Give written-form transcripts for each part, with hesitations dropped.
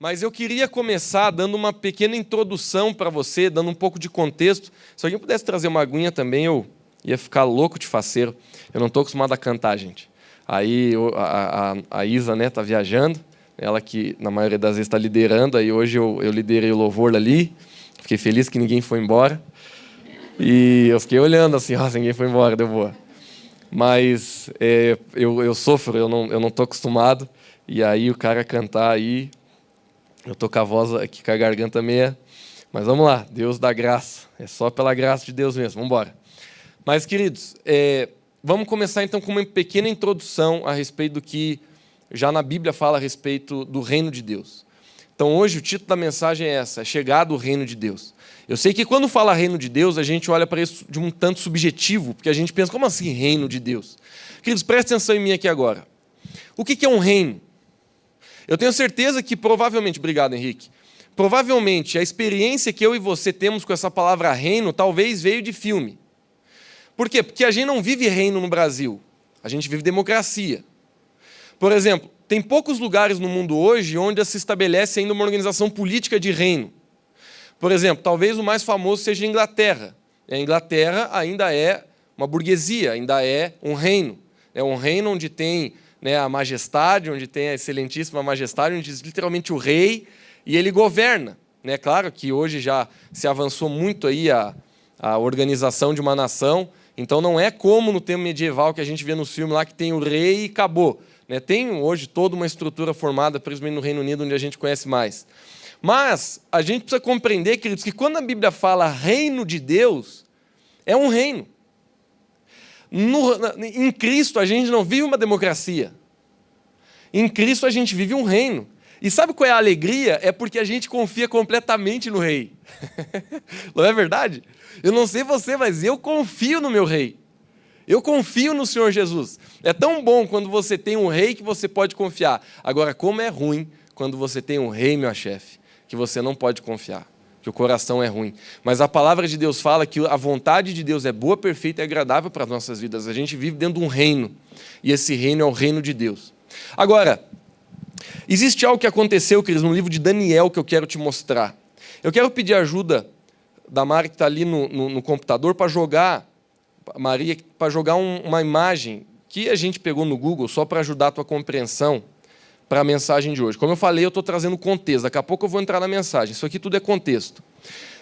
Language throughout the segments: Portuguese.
Mas eu queria começar dando uma pequena introdução para você, dando um pouco de contexto. Se alguém pudesse trazer uma aguinha também, eu ia ficar louco de faceiro. Eu não estou acostumado a cantar, gente. Aí a Isa, né, está viajando, ela que na maioria das vezes está liderando, aí hoje eu liderei o louvor ali, fiquei feliz que ninguém foi embora. E eu fiquei olhando assim, ninguém foi embora, deu boa. Mas eu sofro, eu não estou acostumado, e aí o cara cantar aí, eu estou com a voz aqui, com a garganta meia, mas vamos lá, Deus dá graça, é só pela graça de Deus mesmo, vamos embora. Mas, queridos, vamos começar então com uma pequena introdução a respeito do que já na Bíblia fala a respeito do reino de Deus. Então hoje o título da mensagem é essa, é chegado o reino de Deus. Eu sei que quando fala reino de Deus, a gente olha para isso de um tanto subjetivo, porque a gente pensa, como assim reino de Deus? Queridos, prestem atenção em mim aqui agora. O que é um reino? Eu tenho certeza que provavelmente, obrigado Henrique, provavelmente a experiência que eu e você temos com essa palavra reino talvez veio de filme. Por quê? Porque a gente não vive reino no Brasil, a gente vive democracia. Por exemplo, tem poucos lugares no mundo hoje onde se estabelece ainda uma organização política de reino. Por exemplo, talvez o mais famoso seja a Inglaterra. A Inglaterra ainda é uma burguesia, ainda é um reino. É um reino onde tem, né, a majestade, onde tem a excelentíssima majestade, onde diz literalmente o rei, e ele governa. Né? Claro que hoje já se avançou muito aí a organização de uma nação, então não é como no tempo medieval que a gente vê nos filmes lá que tem o rei e acabou. Né? Tem hoje toda uma estrutura formada, principalmente no Reino Unido, onde a gente conhece mais. Mas a gente precisa compreender, queridos, que quando a Bíblia fala reino de Deus, é um reino. Em Cristo a gente não vive uma democracia. Em Cristo a gente vive um reino. E sabe qual é a alegria? É porque a gente confia completamente no rei. Não é verdade? Eu não sei você, mas eu confio no meu rei. Eu confio no Senhor Jesus. É tão bom quando você tem um rei que você pode confiar. Agora, como é ruim quando você tem um rei, meu chefe, que você não pode confiar, que o coração é ruim. Mas a palavra de Deus fala que a vontade de Deus é boa, perfeita e agradável para as nossas vidas. A gente vive dentro de um reino, e esse reino é o reino de Deus. Agora, existe algo que aconteceu, queridos, no livro de Daniel que eu quero te mostrar. Eu quero pedir ajuda da Mari, que está ali no computador, para jogar, Maria, para jogar uma imagem que a gente pegou no Google, só para ajudar a tua compreensão para a mensagem de hoje. Como eu falei, eu estou trazendo contexto. Daqui a pouco eu vou entrar na mensagem. Isso aqui tudo é contexto.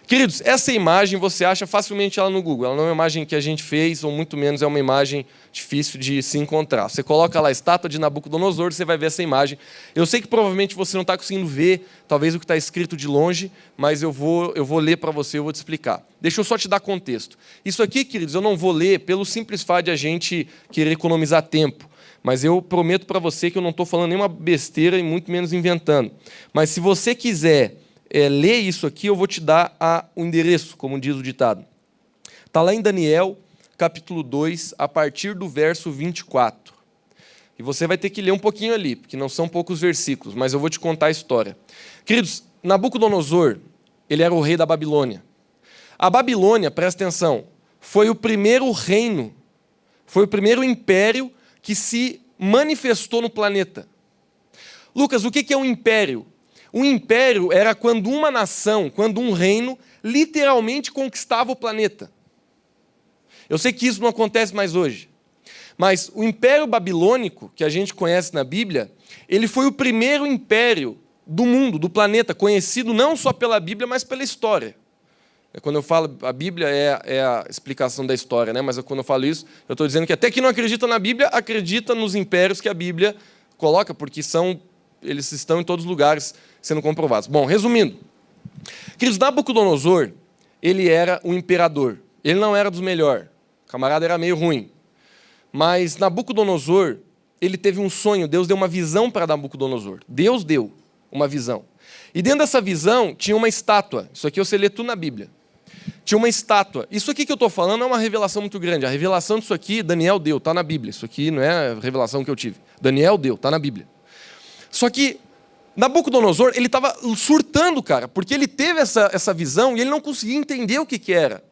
Queridos, essa imagem você acha facilmente ela no Google. Ela não é uma imagem que a gente fez, ou muito menos é uma imagem difícil de se encontrar. Você coloca lá a estátua de Nabucodonosor, você vai ver essa imagem. Eu sei que provavelmente você não está conseguindo ver, talvez o que está escrito de longe, mas eu vou ler para você, eu vou te explicar. Deixa eu só te dar contexto. Isso aqui, queridos, eu não vou ler pelo simples fato de a gente querer economizar tempo. Mas eu prometo para você que eu não estou falando nenhuma besteira e muito menos inventando. Mas se você quiser ler isso aqui, eu vou te dar o endereço, como diz o ditado. Está lá em Daniel, capítulo 2, a partir do verso 24. E você vai ter que ler um pouquinho ali, porque não são poucos versículos, mas eu vou te contar a história. Queridos, Nabucodonosor, ele era o rei da Babilônia. A Babilônia, presta atenção, foi o primeiro reino, foi o primeiro império que se manifestou no planeta. Lucas, o que é um império? Um império era quando uma nação, quando um reino, literalmente conquistava o planeta. Eu sei que isso não acontece mais hoje. Mas o Império Babilônico, que a gente conhece na Bíblia, ele foi o primeiro império do mundo, do planeta, conhecido não só pela Bíblia, mas pela história. Quando eu falo a Bíblia é a explicação da história, né? Mas quando eu falo isso, eu estou dizendo que até quem não acredita na Bíblia, acredita nos impérios que a Bíblia coloca, porque eles estão em todos os lugares sendo comprovados. Bom, resumindo, queridos, Nabucodonosor, ele era um imperador. Ele não era dos melhores. O camarada era meio ruim. Mas Nabucodonosor, ele teve um sonho. Deus deu uma visão para Nabucodonosor. Deus deu uma visão. E dentro dessa visão tinha uma estátua. Isso aqui você lê tudo na Bíblia. Tinha uma estátua. Isso aqui que eu estou falando é uma revelação muito grande. A revelação disso aqui, Daniel deu, está na Bíblia. Isso aqui não é a revelação que eu tive. Daniel deu, está na Bíblia. Só que Nabucodonosor, ele estava surtando, cara, porque ele teve essa visão e ele não conseguia entender o que era.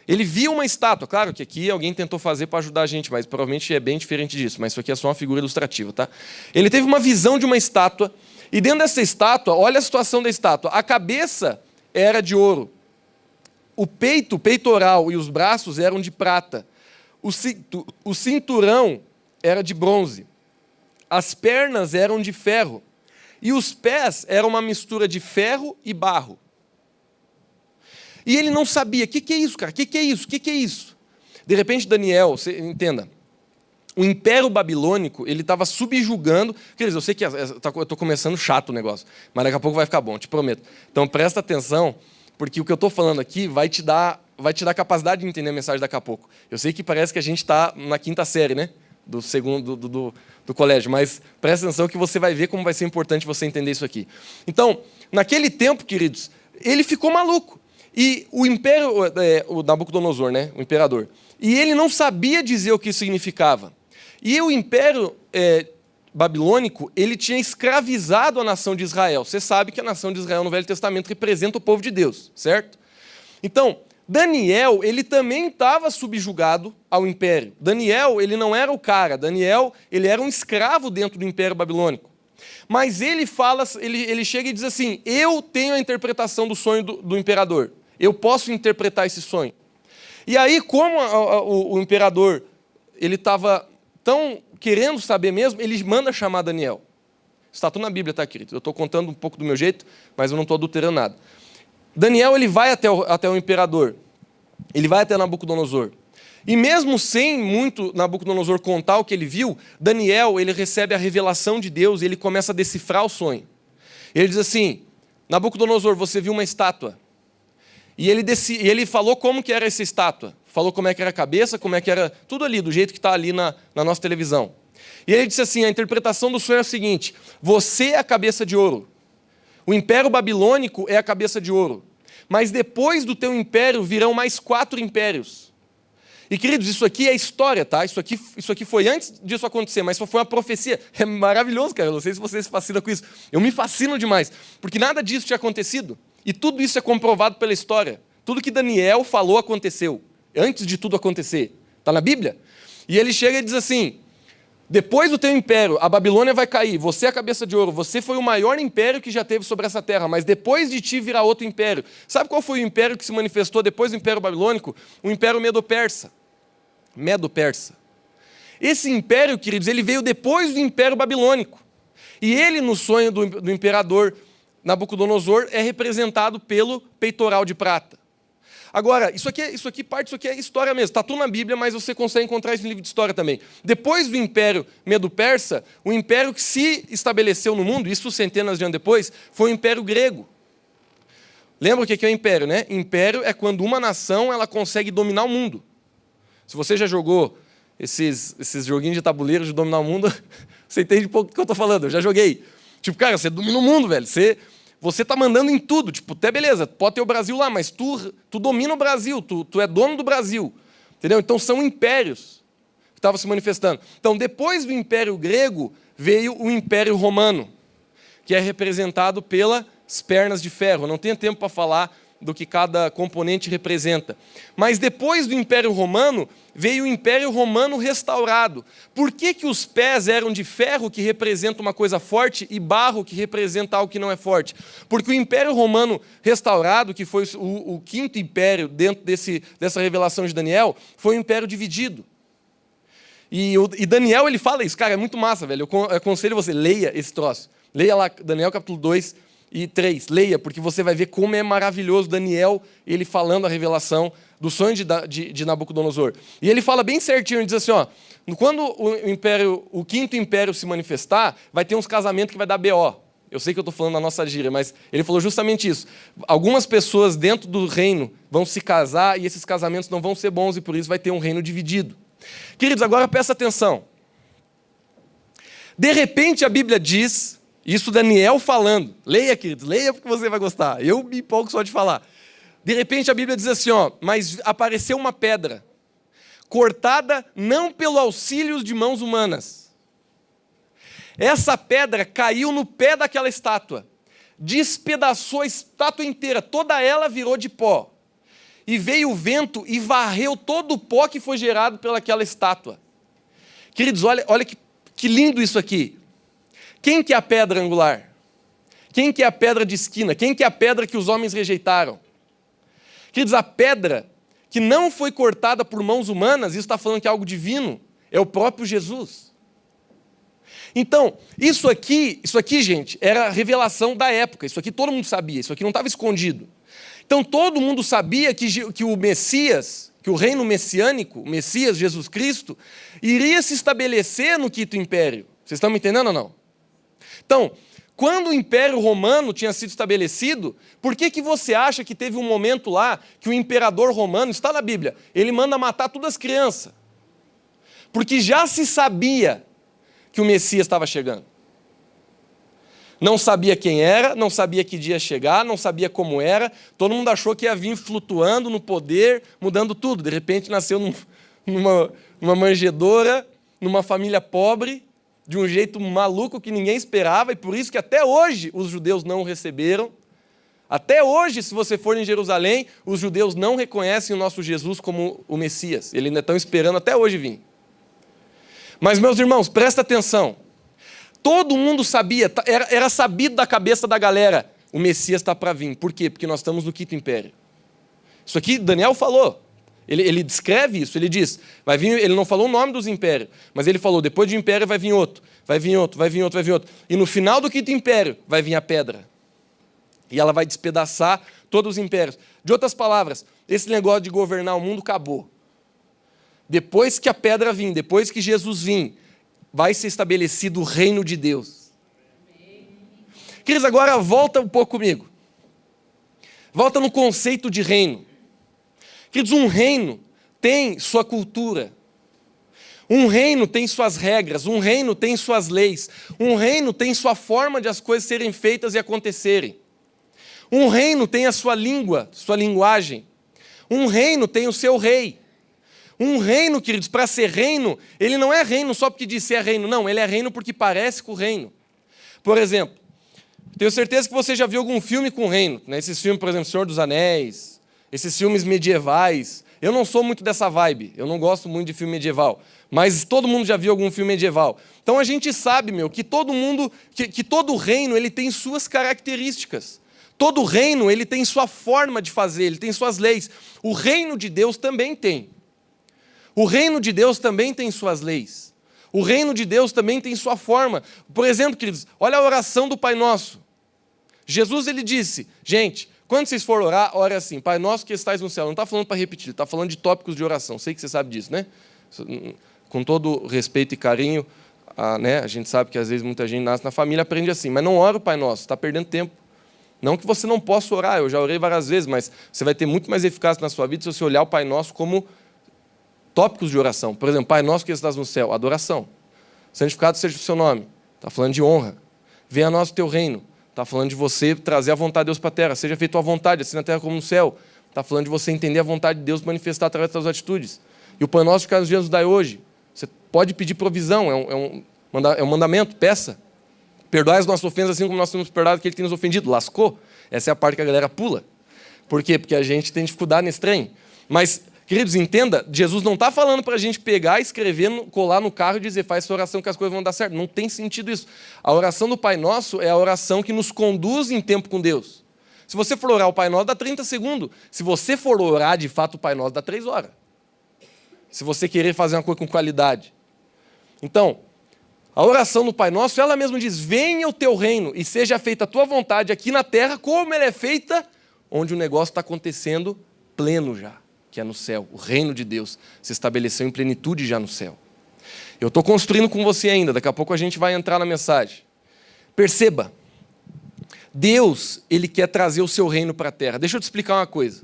Ele via uma estátua. Claro que aqui alguém tentou fazer para ajudar a gente, mas provavelmente é bem diferente disso. Mas isso aqui é só uma figura ilustrativa, tá? Ele teve uma visão de uma estátua E dentro dessa estátua, olha a situação da estátua. A cabeça era de ouro. O peito, o peitoral e os braços eram de prata. O cinturão era de bronze. As pernas eram de ferro. E os pés eram uma mistura de ferro e barro. E ele não sabia. O que é isso, cara? O que é isso? O que é isso? De repente, Daniel, você entenda, o Império Babilônico, ele estava subjugando. Quer dizer, eu sei que eu estou começando chato o negócio, mas daqui a pouco vai ficar bom, te prometo. Então presta atenção, porque o que eu estou falando aqui vai te dar capacidade de entender a mensagem daqui a pouco. Eu sei que parece que a gente está na 5ª série, né? Do colégio, mas presta atenção que você vai ver como vai ser importante você entender isso aqui. Então, naquele tempo, queridos, ele ficou maluco. E o Nabucodonosor, né? O imperador. E ele não sabia dizer o que isso significava. E o Império Babilônico, ele tinha escravizado a nação de Israel. Você sabe que a nação de Israel no Velho Testamento representa o povo de Deus, certo? Então, Daniel, ele também estava subjugado ao império. Daniel, ele não era o cara. Daniel, ele era um escravo dentro do Império Babilônico. Mas ele chega e diz assim, eu tenho a interpretação do sonho do imperador. Eu posso interpretar esse sonho. E aí, como o imperador ele estava tão querendo saber mesmo, ele manda chamar Daniel. Está tudo na Bíblia, tá, querido? Eu estou contando um pouco do meu jeito, mas eu não estou adulterando nada. Daniel, ele vai até o imperador. Ele vai até Nabucodonosor. E mesmo sem muito Nabucodonosor contar o que ele viu, Daniel, ele recebe a revelação de Deus e ele começa a decifrar o sonho. Ele diz assim, Nabucodonosor, você viu uma estátua. E ele falou como que era essa estátua. Falou como é que era a cabeça, como é que era tudo ali, do jeito que está ali na nossa televisão. E ele disse assim, a interpretação do sonho é a seguinte, você é a cabeça de ouro. O Império Babilônico é a cabeça de ouro. Mas depois do teu império virão mais 4 impérios. E, queridos, isso aqui é história, tá? Isso aqui foi antes disso acontecer, mas só foi uma profecia. É maravilhoso, cara. Eu não sei se você se fascina com isso. Eu me fascino demais, porque nada disso tinha acontecido. E tudo isso é comprovado pela história. Tudo que Daniel falou aconteceu, antes de tudo acontecer. Está na Bíblia? E ele chega e diz assim, depois do teu império, a Babilônia vai cair, você é a cabeça de ouro, você foi o maior império que já teve sobre essa terra, mas depois de ti virá outro império. Sabe qual foi o império que se manifestou depois do Império Babilônico? O Império Medo-Persa. Medo-Persa. Esse império, queridos, ele veio depois do Império Babilônico. E ele, no sonho do imperador Nabucodonosor, é representado pelo peitoral de prata. Agora, isso aqui é história mesmo. Está tudo na Bíblia, mas você consegue encontrar isso em livro de história também. Depois do Império Medo-Persa, o império que se estabeleceu no mundo, isso centenas de anos depois, foi o Império Grego. Lembra o que é o império, né? Império é quando uma nação ela consegue dominar o mundo. Se você já jogou esses joguinhos de tabuleiro de dominar o mundo, você entende um pouco do que eu estou falando. Eu já joguei. Tipo, cara, você domina o mundo, velho. Você tá mandando em tudo, tipo, até beleza, pode ter o Brasil lá, mas tu domina o Brasil, tu é dono do Brasil, entendeu? Então são impérios que estavam se manifestando. Então depois do Império Grego veio o Império Romano, que é representado pelas pernas de ferro. Eu não tenho tempo para falar do que cada componente representa. Mas depois do Império Romano, veio o Império Romano restaurado. Por que os pés eram de ferro, que representa uma coisa forte, e barro, que representa algo que não é forte? Porque o Império Romano restaurado, que foi o 5º império dentro dessa revelação de Daniel, foi um império dividido. E Daniel, ele fala isso. Cara, é muito massa, velho. Eu aconselho você, leia esse troço. Leia lá, Daniel capítulo 2 e 3. Leia, porque você vai ver como é maravilhoso Daniel, ele falando a revelação do sonho de Nabucodonosor. E ele fala bem certinho, ele diz assim, ó, quando o 5º império se manifestar, vai ter uns casamentos que vai dar BO. Eu sei que eu estou falando na nossa gíria, mas ele falou justamente isso. Algumas pessoas dentro do reino vão se casar e esses casamentos não vão ser bons e por isso vai ter um reino dividido. Queridos, agora presta atenção. De repente a Bíblia diz, isso Daniel falando, leia, queridos, leia porque você vai gostar, eu me empolgo só de falar. De repente a Bíblia diz assim, ó, mas apareceu uma pedra, cortada não pelo auxílio de mãos humanas. Essa pedra caiu no pé daquela estátua, despedaçou a estátua inteira, toda ela virou de pó. E veio o vento e varreu todo o pó que foi gerado pelaquela estátua. Queridos, olha que lindo isso aqui. Quem que é a pedra angular? Quem que é a pedra de esquina? Quem que é a pedra que os homens rejeitaram? Queridos, a pedra que não foi cortada por mãos humanas, isso está falando que é algo divino, é o próprio Jesus. Então, isso aqui, gente, era a revelação da época. Isso aqui todo mundo sabia, isso aqui não estava escondido. Então, todo mundo sabia que o Messias, que o reino messiânico, o Messias, Jesus Cristo, iria se estabelecer no Quinto Império. Vocês estão me entendendo ou não? Então, quando o Império Romano tinha sido estabelecido, por que você acha que teve um momento lá que o imperador romano, está na Bíblia, ele manda matar todas as crianças? Porque já se sabia que o Messias estava chegando. Não sabia quem era, não sabia que dia ia chegar, não sabia como era, todo mundo achou que ia vir flutuando no poder, mudando tudo. De repente nasceu numa manjedoura, numa família pobre, de um jeito maluco que ninguém esperava, e por isso que até hoje os judeus não o receberam. Até hoje, se você for em Jerusalém, os judeus não reconhecem o nosso Jesus como o Messias. Eles ainda estão esperando até hoje vir. Mas, meus irmãos, presta atenção. Todo mundo sabia, era sabido da cabeça da galera, o Messias está para vir. Por quê? Porque nós estamos no Quinto Império. Isso aqui Daniel falou. Ele descreve isso, ele diz, vai vir, ele não falou o nome dos impérios, mas ele falou, depois de um império vai vir outro, vai vir outro, vai vir outro, vai vir outro. E no final do Quinto Império vai vir a pedra. E ela vai despedaçar todos os impérios. De outras palavras, esse negócio de governar o mundo acabou. Depois que a pedra vir, depois que Jesus vir, vai ser estabelecido o reino de Deus. Queridos, agora volta um pouco comigo. Volta no conceito de reino. Queridos, um reino tem sua cultura. Um reino tem suas regras. Um reino tem suas leis. Um reino tem sua forma de as coisas serem feitas e acontecerem. Um reino tem a sua língua, sua linguagem. Um reino tem o seu rei. Um reino, queridos, para ser reino, ele não é reino só porque diz ser reino, não, ele é reino porque parece com o reino. Por exemplo, tenho certeza que você já viu algum filme com reino, né? Esses filmes, por exemplo, Senhor dos Anéis, esses filmes medievais. Eu não sou muito dessa vibe, eu não gosto muito de filme medieval, mas todo mundo já viu algum filme medieval. Então a gente sabe, que todo mundo, que todo reino ele tem suas características. Todo reino ele tem sua forma de fazer, ele tem suas leis. O reino de Deus também tem. O reino de Deus também tem suas leis. O reino de Deus também tem sua forma. Por exemplo, queridos, olha a oração do Pai Nosso. Jesus, ele disse, gente, quando vocês forem orar, ore assim, Pai Nosso que estais no céu. Não está falando para repetir, está falando de tópicos de oração. Sei que você sabe disso, né? Com todo respeito e carinho, né? A gente sabe que às vezes muita gente nasce na família, aprende assim, mas não ora o Pai Nosso, está perdendo tempo. Não que você não possa orar, eu já orei várias vezes, mas você vai ter muito mais eficácia na sua vida se você olhar o Pai Nosso como tópicos de oração. Por exemplo, Pai Nosso que estás no céu, adoração. Santificado seja o seu nome, está falando de honra. Venha a nós o teu reino, está falando de você trazer a vontade de Deus para a terra. Seja feita a tua vontade, assim na terra como no céu. Está falando de você entender a vontade de Deus manifestar através das suas atitudes. E o Pai Nosso que nos dias nos dai hoje. Você pode pedir provisão, é um mandamento, peça. Perdoai as nossas ofensas assim como nós temos perdoado aquele que tem nos ofendido. Lascou. Essa é a parte que a galera pula. Por quê? Porque a gente tem dificuldade nesse trem. Mas, queridos, entenda, Jesus não está falando para a gente pegar, escrever, colar no carro e dizer, faz essa oração que as coisas vão dar certo. Não tem sentido isso. A oração do Pai Nosso é a oração que nos conduz em tempo com Deus. Se você for orar o Pai Nosso, dá 30 segundos. Se você for orar, de fato, o Pai Nosso, dá 3 horas. Se você querer fazer uma coisa com qualidade. Então, a oração do Pai Nosso, ela mesma diz, venha o teu reino e seja feita a tua vontade aqui na terra, como ela é feita, onde o negócio está acontecendo pleno já, que é no céu. O reino de Deus se estabeleceu em plenitude já no céu. Eu estou construindo com você ainda, daqui a pouco a gente vai entrar na mensagem. Perceba, Deus, Ele quer trazer o seu reino para a terra. Deixa eu te explicar uma coisa.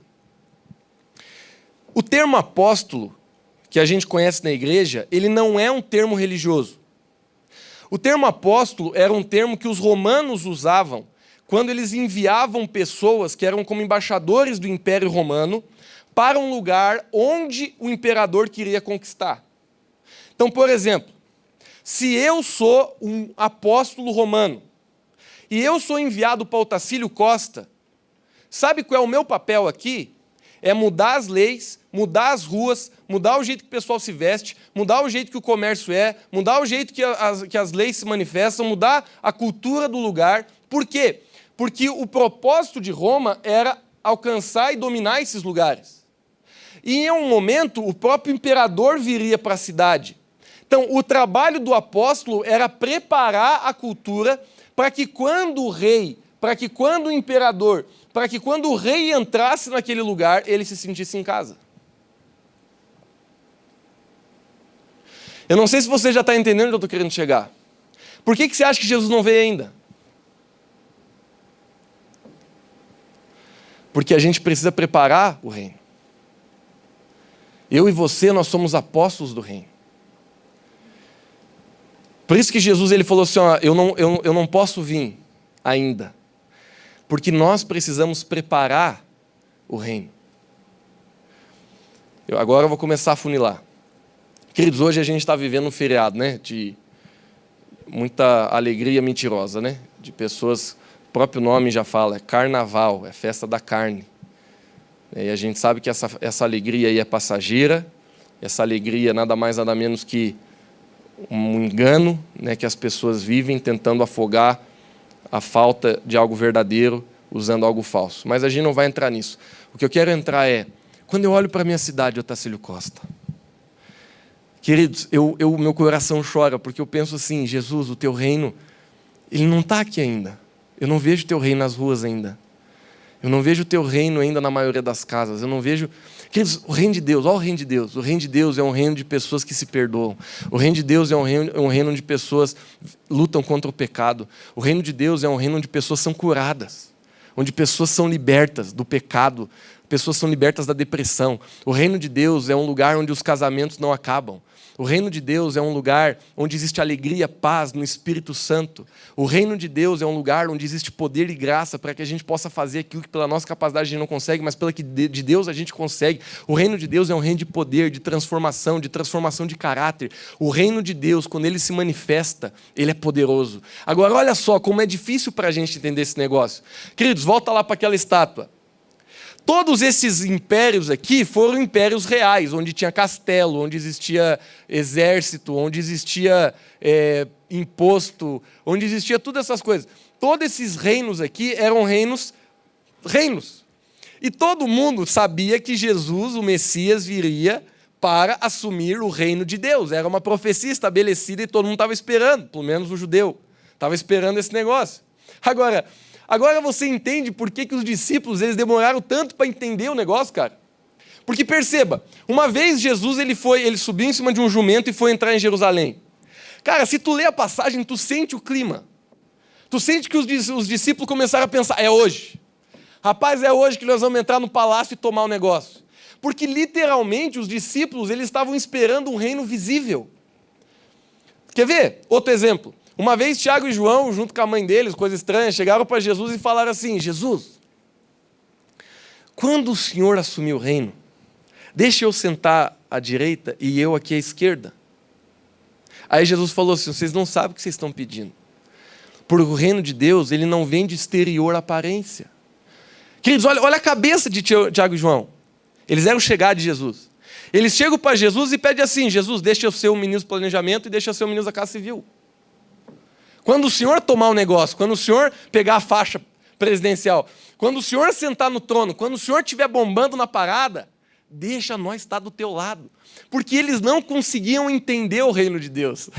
O termo apóstolo, que a gente conhece na igreja, ele não é um termo religioso. O termo apóstolo era um termo que os romanos usavam quando eles enviavam pessoas que eram como embaixadores do Império Romano para um lugar onde o imperador queria conquistar. Então, por exemplo, se eu sou um apóstolo romano e eu sou enviado para Otacílio Costa, sabe qual é o meu papel aqui? É mudar as leis, mudar as ruas, mudar o jeito que o pessoal se veste, mudar o jeito que o comércio é, mudar o jeito que as leis se manifestam, mudar a cultura do lugar. Por quê? Porque o propósito de Roma era alcançar e dominar esses lugares. E em um momento, o próprio imperador viria para a cidade. Então, o trabalho do apóstolo era preparar a cultura para que quando o rei, para que quando o imperador, para que quando o rei entrasse naquele lugar, ele se sentisse em casa. Eu não sei se você já está entendendo onde eu estou querendo chegar. Por que você acha que Jesus não veio ainda? Porque a gente precisa preparar o reino. Eu e você, nós somos apóstolos do reino. Por isso que Jesus ele falou assim, ó, eu não posso vir ainda. Porque nós precisamos preparar o reino. Agora eu vou começar a funilar. Queridos, hoje a gente está vivendo um feriado, né? De muita alegria mentirosa, né? De pessoas, o próprio nome já fala, é carnaval, é festa da carne. E a gente sabe que essa alegria aí é passageira, essa alegria nada mais nada menos que um engano, né, que as pessoas vivem tentando afogar a falta de algo verdadeiro usando algo falso. Mas a gente não vai entrar nisso. O que eu quero entrar é, quando eu olho para a minha cidade, Otacílio Costa, queridos, meu coração chora, porque eu penso assim, Jesus, o teu reino, ele não está aqui ainda. Eu não vejo o teu reino nas ruas ainda. Eu não vejo o teu reino ainda na maioria das casas. Eu não vejo... Queridos, o reino de Deus, olha o reino de Deus. O reino de Deus é um reino de pessoas que se perdoam. O reino de Deus é um reino onde pessoas lutam contra o pecado. O reino de Deus é um reino onde pessoas são curadas. Onde pessoas são libertas do pecado. Pessoas são libertas da depressão. O reino de Deus é um lugar onde os casamentos não acabam. O reino de Deus é um lugar onde existe alegria, paz no Espírito Santo. O reino de Deus é um lugar onde existe poder e graça para que a gente possa fazer aquilo que pela nossa capacidade a gente não consegue, mas pela que de Deus a gente consegue. O reino de Deus é um reino de poder, de transformação de caráter. O reino de Deus, quando ele se manifesta, ele é poderoso. Agora, olha só como é difícil para a gente entender esse negócio. Queridos, volta lá para aquela estátua. Todos esses impérios aqui foram impérios reais, onde tinha castelo, onde existia exército, onde existia imposto, onde existia todas essas coisas. Todos esses reinos aqui eram reinos. E todo mundo sabia que Jesus, o Messias, viria para assumir o reino de Deus. Era uma profecia estabelecida e todo mundo estava esperando, pelo menos o judeu, estava esperando esse negócio. Agora você entende por que os discípulos eles demoraram tanto para entender o negócio, cara? Porque perceba, uma vez Jesus ele subiu em cima de um jumento e foi entrar em Jerusalém. Cara, se tu lê a passagem, tu sente o clima. Tu sente que os discípulos começaram a pensar, é hoje. Rapaz, é hoje que nós vamos entrar no palácio e tomar o negócio. Porque literalmente os discípulos eles estavam esperando um reino visível. Quer ver? Outro exemplo. Uma vez, Tiago e João, junto com a mãe deles, coisa estranha, chegaram para Jesus e falaram assim, Jesus, quando o Senhor assumir o reino, deixa eu sentar à direita e eu aqui à esquerda. Aí Jesus falou assim, vocês não sabem o que vocês estão pedindo. Porque o reino de Deus, ele não vem de exterior aparência. Queridos, olha a cabeça de Tiago e João. Eles eram chegar de Jesus. Eles chegam para Jesus e pedem assim, Jesus, deixa eu ser o ministro do planejamento e deixa eu ser o ministro da Casa Civil. Quando o senhor tomar o negócio, quando o senhor pegar a faixa presidencial, quando o senhor sentar no trono, quando o senhor estiver bombando na parada, deixa nós estar do teu lado. Porque eles não conseguiam entender o reino de Deus.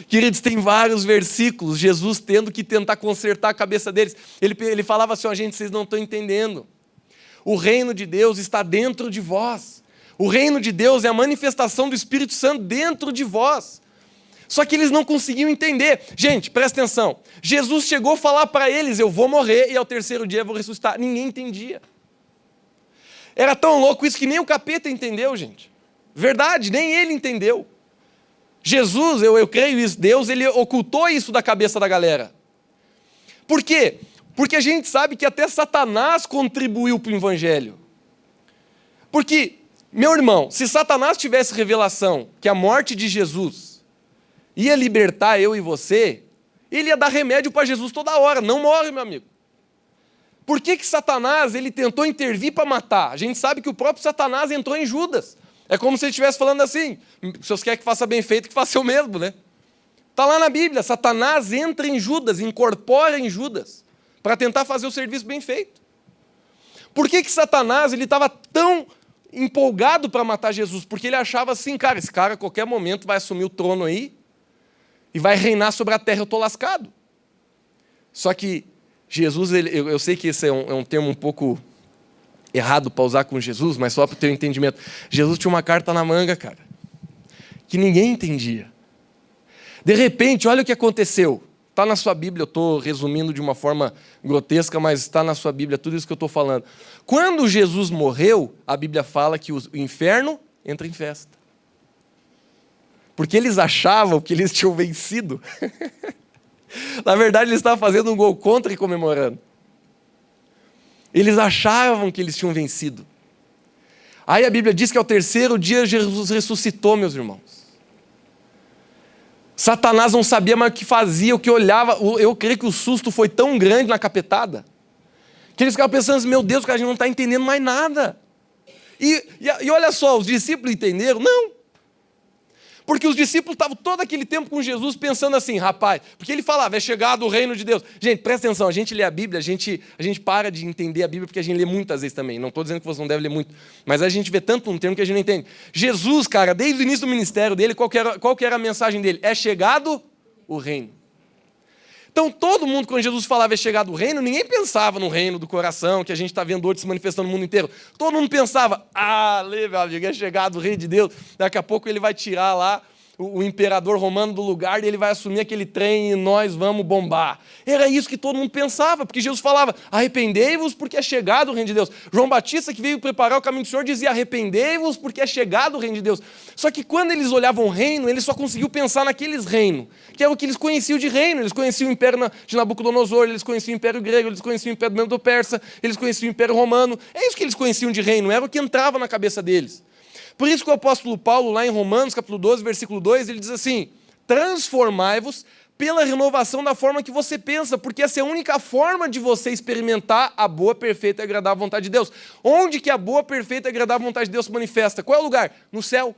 Queridos, tem vários versículos, Jesus tendo que tentar consertar a cabeça deles. Ele falava assim, gente, vocês não estão entendendo. O reino de Deus está dentro de vós. O reino de Deus é a manifestação do Espírito Santo dentro de vós. Só que eles não conseguiam entender. Gente, presta atenção. Jesus chegou a falar para eles, eu vou morrer e ao terceiro dia eu vou ressuscitar. Ninguém entendia. Era tão louco isso que nem o capeta entendeu, gente. Verdade, nem ele entendeu. Jesus, eu creio isso, Deus, ele ocultou isso da cabeça da galera. Por quê? Porque a gente sabe que até Satanás contribuiu para o evangelho. Porque, meu irmão, se Satanás tivesse revelação que a morte de Jesus ia libertar eu e você, ele ia dar remédio para Jesus toda hora. Não morre, meu amigo. Por que Satanás ele tentou intervir para matar? A gente sabe que o próprio Satanás entrou em Judas. É como se ele estivesse falando assim, se você quer que faça bem feito, que faça eu mesmo, né? Está lá na Bíblia, Satanás entra em Judas, incorpora em Judas, para tentar fazer o serviço bem feito. Por que Satanás estava tão empolgado para matar Jesus? Porque ele achava assim, cara, esse cara a qualquer momento vai assumir o trono aí e vai reinar sobre a terra, eu estou lascado. Só que Jesus, eu sei que esse é um termo um pouco errado para usar com Jesus, mas só para o teu entendimento. Jesus tinha uma carta na manga, cara, que ninguém entendia. De repente, olha o que aconteceu. Está na sua Bíblia, eu estou resumindo de uma forma grotesca, mas está na sua Bíblia tudo isso que eu estou falando. Quando Jesus morreu, a Bíblia fala que o inferno entra em festa. Porque eles achavam que eles tinham vencido. Na verdade, eles estavam fazendo um gol contra e comemorando. Eles achavam que eles tinham vencido. Aí a Bíblia diz que ao terceiro dia Jesus ressuscitou, meus irmãos. Satanás não sabia mais o que fazia, o que olhava. Eu creio que o susto foi tão grande na capetada, que eles ficavam pensando assim, meu Deus, a gente não está entendendo mais nada. E olha só, os discípulos entenderam? Não. Porque os discípulos estavam todo aquele tempo com Jesus pensando assim, rapaz, porque ele falava, é chegado o reino de Deus. Gente, presta atenção, a gente lê a Bíblia, a gente para de entender a Bíblia porque a gente lê muitas vezes também. Não estou dizendo que você não deve ler muito, mas a gente vê tanto um termo que a gente não entende. Jesus, cara, desde o início do ministério dele, qual que era a mensagem dele? É chegado o reino. Então todo mundo, quando Jesus falava é chegado o reino, ninguém pensava no reino do coração, que a gente está vendo hoje se manifestando no mundo inteiro. Todo mundo pensava, meu amigo, é chegado o reino de Deus, daqui a pouco ele vai tirar lá o imperador romano do lugar e ele vai assumir aquele trem e nós vamos bombar. Era isso que todo mundo pensava, porque Jesus falava, arrependei-vos porque é chegado o reino de Deus. João Batista, que veio preparar o caminho do Senhor, dizia, arrependei-vos porque é chegado o reino de Deus. Só que quando eles olhavam o reino, eles só conseguiam pensar naqueles reinos, que era o que eles conheciam de reino. Eles conheciam o império de Nabucodonosor, eles conheciam o império grego, eles conheciam o império Medo-Persa, eles conheciam o império romano. É isso que eles conheciam de reino, era o que entrava na cabeça deles. Por isso que o apóstolo Paulo, lá em Romanos, capítulo 12, versículo 2, ele diz assim, transformai-vos pela renovação da forma que você pensa, porque essa é a única forma de você experimentar a boa, perfeita e agradável vontade de Deus. Onde que a boa, perfeita e agradável vontade de Deus se manifesta? Qual é o lugar? No céu.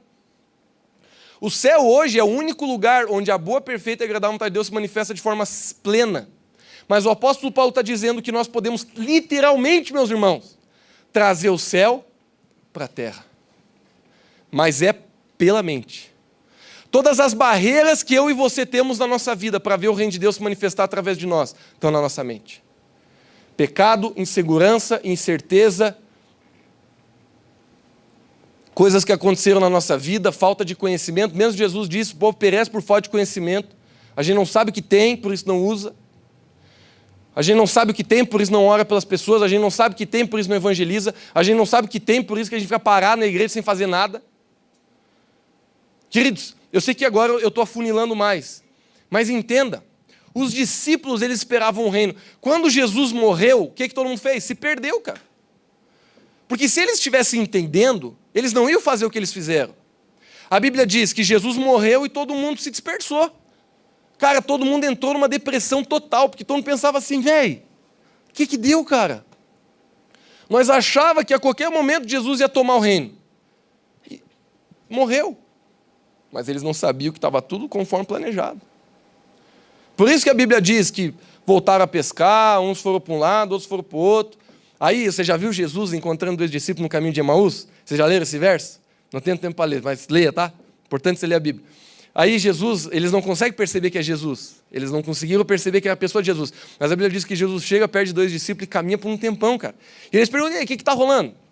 O céu hoje é o único lugar onde a boa, perfeita e agradável vontade de Deus se manifesta de forma plena. Mas o apóstolo Paulo está dizendo que nós podemos literalmente, meus irmãos, trazer o céu para a terra. Mas é pela mente. Todas as barreiras que eu e você temos na nossa vida para ver o reino de Deus se manifestar através de nós, estão na nossa mente. Pecado, insegurança, incerteza, coisas que aconteceram na nossa vida, falta de conhecimento. Mesmo Jesus disse, o povo perece por falta de conhecimento. A gente não sabe o que tem, por isso não usa. A gente não sabe o que tem, por isso não ora pelas pessoas. A gente não sabe o que tem, por isso não evangeliza. A gente não sabe o que tem, por isso que a gente fica parado na igreja sem fazer nada. Queridos, eu sei que agora eu estou afunilando mais, mas entenda, os discípulos eles esperavam o reino. Quando Jesus morreu, o que todo mundo fez? Se perdeu, cara. Porque se eles estivessem entendendo, eles não iam fazer o que eles fizeram. A Bíblia diz que Jesus morreu e todo mundo se dispersou. Cara, todo mundo entrou numa depressão total, porque todo mundo pensava assim, velho, o que deu, cara? Nós achávamos que a qualquer momento Jesus ia tomar o reino. E morreu. Mas eles não sabiam que estava tudo conforme planejado. Por isso que a Bíblia diz que voltaram a pescar, uns foram para um lado, outros foram para o outro. Aí, você já viu Jesus encontrando dois discípulos no caminho de Emaús? Vocês já leram esse verso? Não tenho tempo para ler, mas leia, tá? Importante você ler a Bíblia. Aí Jesus, eles não conseguem perceber que é Jesus. Eles não conseguiram perceber que é a pessoa de Jesus. Mas a Bíblia diz que Jesus chega perto de dois discípulos e caminha por um tempão, cara. E eles perguntam, e aí, o que está rolando?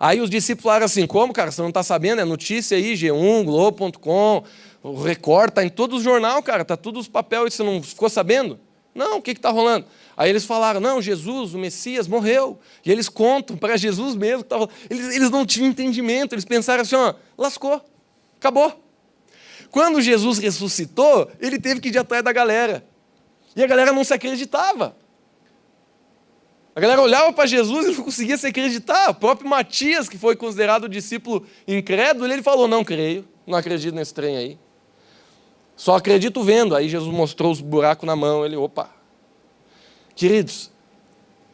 Aí os discípulos falaram assim, como, cara? Você não está sabendo? É notícia aí, G1, Globo.com, o Record, está em todo o jornal, cara. Está todos os papéis, você não ficou sabendo? Não, o que está rolando? Aí eles falaram, não, Jesus, o Messias, morreu. E eles contam para Jesus mesmo. Eles não tinham entendimento, eles pensaram assim, ó, lascou, acabou. Quando Jesus ressuscitou, ele teve que ir atrás da galera. E a galera não se acreditava. A galera olhava para Jesus e não conseguia se acreditar. O próprio Matias, que foi considerado o discípulo incrédulo, ele falou, não creio, não acredito nesse trem aí. Só acredito vendo. Aí Jesus mostrou os buracos na mão, ele, opa. Queridos,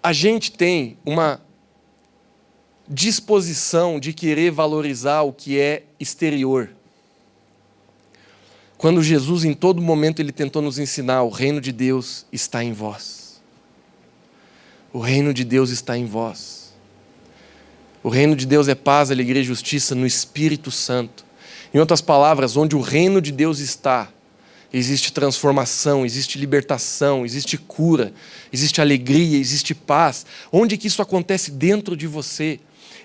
a gente tem uma disposição de querer valorizar o que é exterior. Quando Jesus, em todo momento, ele tentou nos ensinar, o reino de Deus está em vós. O reino de Deus está em vós. O reino de Deus é paz, alegria e justiça no Espírito Santo. Em outras palavras, onde o reino de Deus está, existe transformação, existe libertação, existe cura, existe alegria, existe paz. Onde que isso acontece? Dentro de você.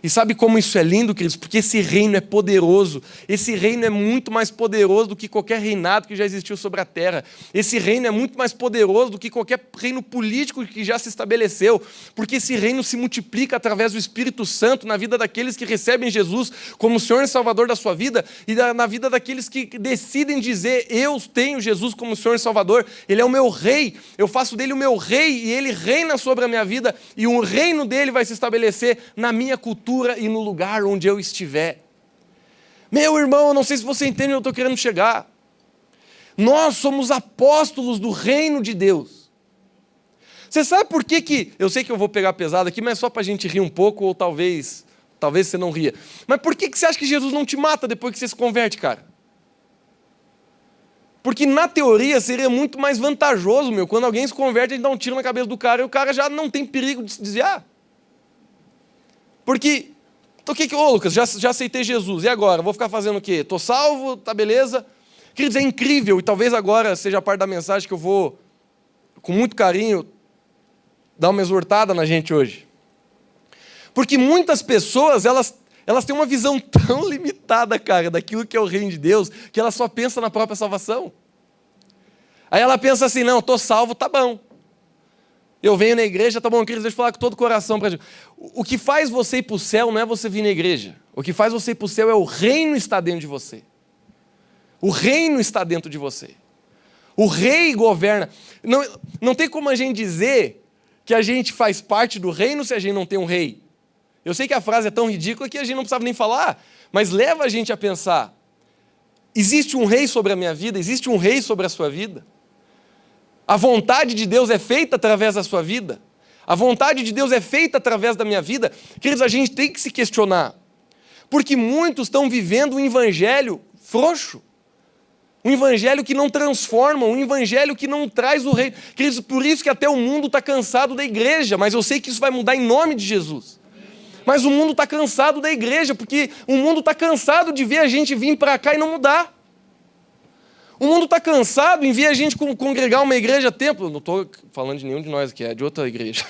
E sabe como isso é lindo, queridos? Porque esse reino é poderoso. Esse reino é muito mais poderoso do que qualquer reinado que já existiu sobre a terra. Esse reino é muito mais poderoso do que qualquer reino político que já se estabeleceu. Porque esse reino se multiplica através do Espírito Santo na vida daqueles que recebem Jesus como Senhor e Salvador da sua vida e na vida daqueles que decidem dizer: eu tenho Jesus como Senhor e Salvador. Ele é o meu rei. Eu faço dele o meu rei e ele reina sobre a minha vida. E o reino dele vai se estabelecer na minha cultura e no lugar onde eu estiver. Meu irmão, eu não sei se você entende onde eu estou querendo chegar. Nós somos apóstolos do reino de Deus. Você sabe por que eu sei que eu vou pegar pesado aqui, mas é só para a gente rir um pouco, ou talvez você não ria. Mas por que você acha que Jesus não te mata depois que você se converte, cara? Porque na teoria seria muito mais vantajoso, quando alguém se converte, a gente dá um tiro na cabeça do cara e o cara já não tem perigo de se desviar. Porque, Lucas, já aceitei Jesus, e agora? Vou ficar fazendo o quê? Estou salvo, tá beleza? Queridos, é incrível, e talvez agora seja a parte da mensagem que eu vou, com muito carinho, dar uma exortada na gente hoje. Porque muitas pessoas, elas têm uma visão tão limitada, cara, daquilo que é o reino de Deus, que ela só pensa na própria salvação. Aí ela pensa assim: não, estou salvo, tá bom. Eu venho na igreja, tá bom, queridos, deixa eu falar com todo o coração para gente. O que faz você ir para o céu não é você vir na igreja. O que faz você ir para o céu é o reino estar dentro de você. O reino está dentro de você. O rei governa. Não tem como a gente dizer que a gente faz parte do reino se a gente não tem um rei. Eu sei que a frase é tão ridícula que a gente não precisava nem falar, mas leva a gente a pensar: existe um rei sobre a minha vida? Existe um rei sobre a sua vida? A vontade de Deus é feita através da sua vida? A vontade de Deus é feita através da minha vida? Queridos, a gente tem que se questionar. Porque muitos estão vivendo um evangelho frouxo. Um evangelho que não transforma, um evangelho que não traz o reino. Queridos, por isso que até o mundo está cansado da igreja, mas eu sei que isso vai mudar em nome de Jesus. Mas o mundo está cansado da igreja, porque o mundo está cansado de ver a gente vir para cá e não mudar. O mundo está cansado em ver a gente congregar uma igreja templo. Não estou falando de nenhum de nós aqui, é de outra igreja.